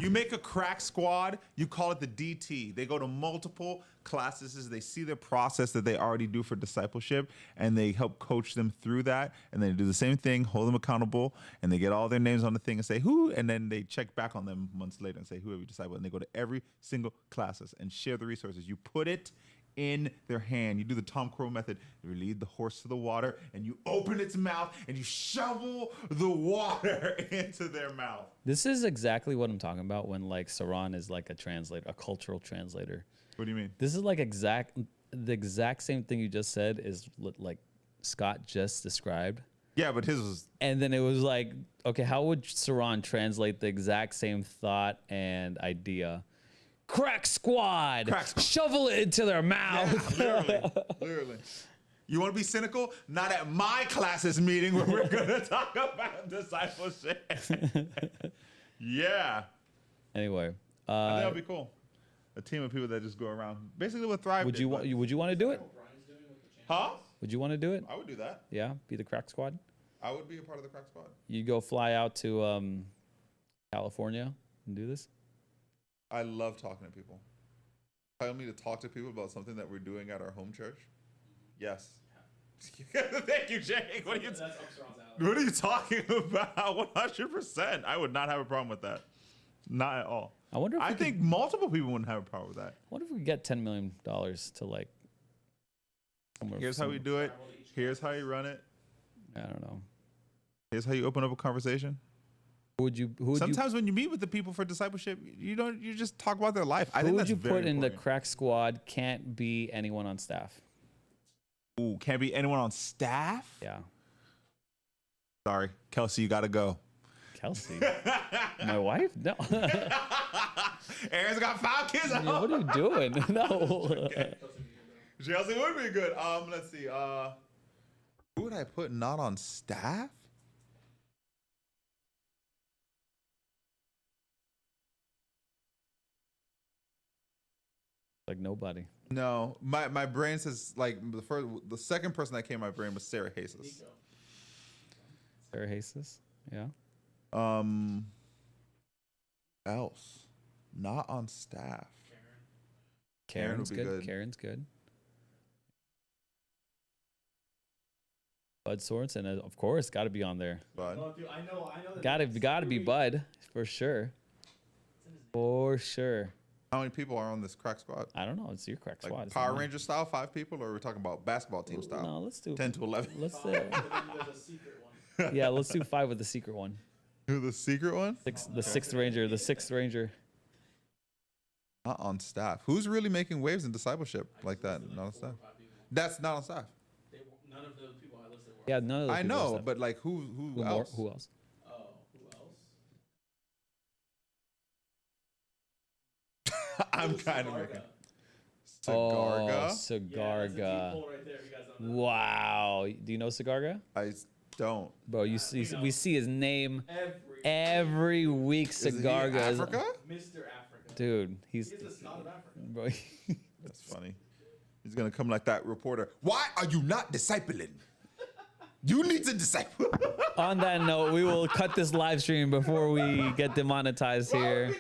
[SPEAKER 3] You make a crack squad, you call it the DT. They go to multiple classes, they see the process that they already do for discipleship, and they help coach them through that. And they do the same thing, hold them accountable, and they get all their names on the thing and say who, and then they check back on them months later and say who have you discipled, and they go to every single classes and share the resources. You put it in their hand. You do the Tom Crow method. You lead the horse to the water, and you open its mouth, and you shovel the water into their mouth.
[SPEAKER 1] This is exactly what I'm talking about when like Saran is like a translator, a cultural translator.
[SPEAKER 3] What do you mean?
[SPEAKER 1] This is like the exact same thing you just said is like Scott just described.
[SPEAKER 3] Yeah, but his was...
[SPEAKER 1] And then it was like, okay, how would Saran translate the exact same thought and idea? Crack squad.
[SPEAKER 3] Crack squad.
[SPEAKER 1] Shovel it into their mouth.
[SPEAKER 3] Literally. You want to be cynical? Not at my classes meeting where we're going to talk about discipleship. Yeah.
[SPEAKER 1] Anyway,
[SPEAKER 3] I think that'll be cool. A team of people that just go around. Basically what Thrive
[SPEAKER 1] would
[SPEAKER 3] did,
[SPEAKER 1] you
[SPEAKER 3] but-
[SPEAKER 1] want to do it?
[SPEAKER 3] Huh?
[SPEAKER 1] Would you want to do it?
[SPEAKER 3] I would do that.
[SPEAKER 1] Yeah, be the crack squad.
[SPEAKER 3] I would be a part of the crack squad.
[SPEAKER 1] You go fly out to California and do this.
[SPEAKER 3] I love talking to people. Tell me to talk to people about something that we're doing at our home church. Yes. Thank you, Jake. What are you talking about? 100%. I would not have a problem with that. Not at all.
[SPEAKER 1] I wonder if
[SPEAKER 3] I
[SPEAKER 1] we could-
[SPEAKER 3] think multiple people wouldn't have a problem with that.
[SPEAKER 1] What if we get $10 million to like? somewhere-
[SPEAKER 3] Here's how we do it. Here's how you run it.
[SPEAKER 1] I don't know.
[SPEAKER 3] Here's how you open up a conversation.
[SPEAKER 1] Who would you?
[SPEAKER 3] Sometimes when you meet with the people for discipleship, you just talk about their life. I
[SPEAKER 1] Who
[SPEAKER 3] think
[SPEAKER 1] would
[SPEAKER 3] that's
[SPEAKER 1] you
[SPEAKER 3] very
[SPEAKER 1] put in the
[SPEAKER 3] important.
[SPEAKER 1] crack squad? Can't be anyone on staff.
[SPEAKER 3] Ooh, can't be anyone on staff?
[SPEAKER 1] Yeah,
[SPEAKER 3] Sorry, Kelsey, you gotta go.
[SPEAKER 1] Kelsey, my wife. No.
[SPEAKER 3] Aaron's got 5 kids at
[SPEAKER 1] Yeah,
[SPEAKER 3] home.
[SPEAKER 1] what are you doing? No.
[SPEAKER 3] Chelsea would be good. Let's see. Who would I put not on staff?
[SPEAKER 1] Like nobody.
[SPEAKER 3] No, my brain says like the second person that came to my brain was Sarah Jesus.
[SPEAKER 1] Sarah Jesus. Yeah.
[SPEAKER 3] Else, not on staff.
[SPEAKER 1] Karen's
[SPEAKER 3] would be
[SPEAKER 1] good.
[SPEAKER 3] good.
[SPEAKER 1] Karen's good. Bud Sorensen, of course, got to be on there.
[SPEAKER 3] But
[SPEAKER 4] I know.
[SPEAKER 1] Got to be Bud for sure. For sure.
[SPEAKER 3] how many people are on this crack squad?
[SPEAKER 1] I don't know. It's your crack
[SPEAKER 3] Like
[SPEAKER 1] squad. It's
[SPEAKER 3] Power
[SPEAKER 1] not mine.
[SPEAKER 3] Ranger style, 5 people, or are we talking about basketball team style?
[SPEAKER 1] No, let's do
[SPEAKER 3] 10 to 11.
[SPEAKER 1] Let's do.
[SPEAKER 4] There's a secret one.
[SPEAKER 1] Yeah, let's do 5 with the secret one.
[SPEAKER 3] Who the secret one?
[SPEAKER 1] The sixth ranger. The sixth ranger.
[SPEAKER 3] Not on staff. Who's really making waves in discipleship like that? Not on staff. That's not on staff.
[SPEAKER 4] None of those people I listed were.
[SPEAKER 1] Yeah, none of those
[SPEAKER 3] I
[SPEAKER 1] people
[SPEAKER 3] know,
[SPEAKER 1] have-
[SPEAKER 3] but like who
[SPEAKER 1] who
[SPEAKER 3] else?
[SPEAKER 1] Who else?
[SPEAKER 4] Oh, who else?
[SPEAKER 3] I'm kind of making.
[SPEAKER 1] Oh,
[SPEAKER 3] Sagarga.
[SPEAKER 1] Sagarga.
[SPEAKER 4] Right there, if you guys don't know.
[SPEAKER 1] Wow. Do you know Sagarga?
[SPEAKER 3] I don't.
[SPEAKER 1] Bro, we see his name every week.
[SPEAKER 3] Is he
[SPEAKER 1] Sagarga is
[SPEAKER 3] Africa?
[SPEAKER 4] Mr. Africa.
[SPEAKER 1] dude. He's
[SPEAKER 4] He's the Scott of Africa.
[SPEAKER 1] bro.
[SPEAKER 3] That's funny. He's gonna come like that reporter. Why are you not discipling? You need to disciple.
[SPEAKER 1] On that note, we will cut this live stream before we get demonetized here.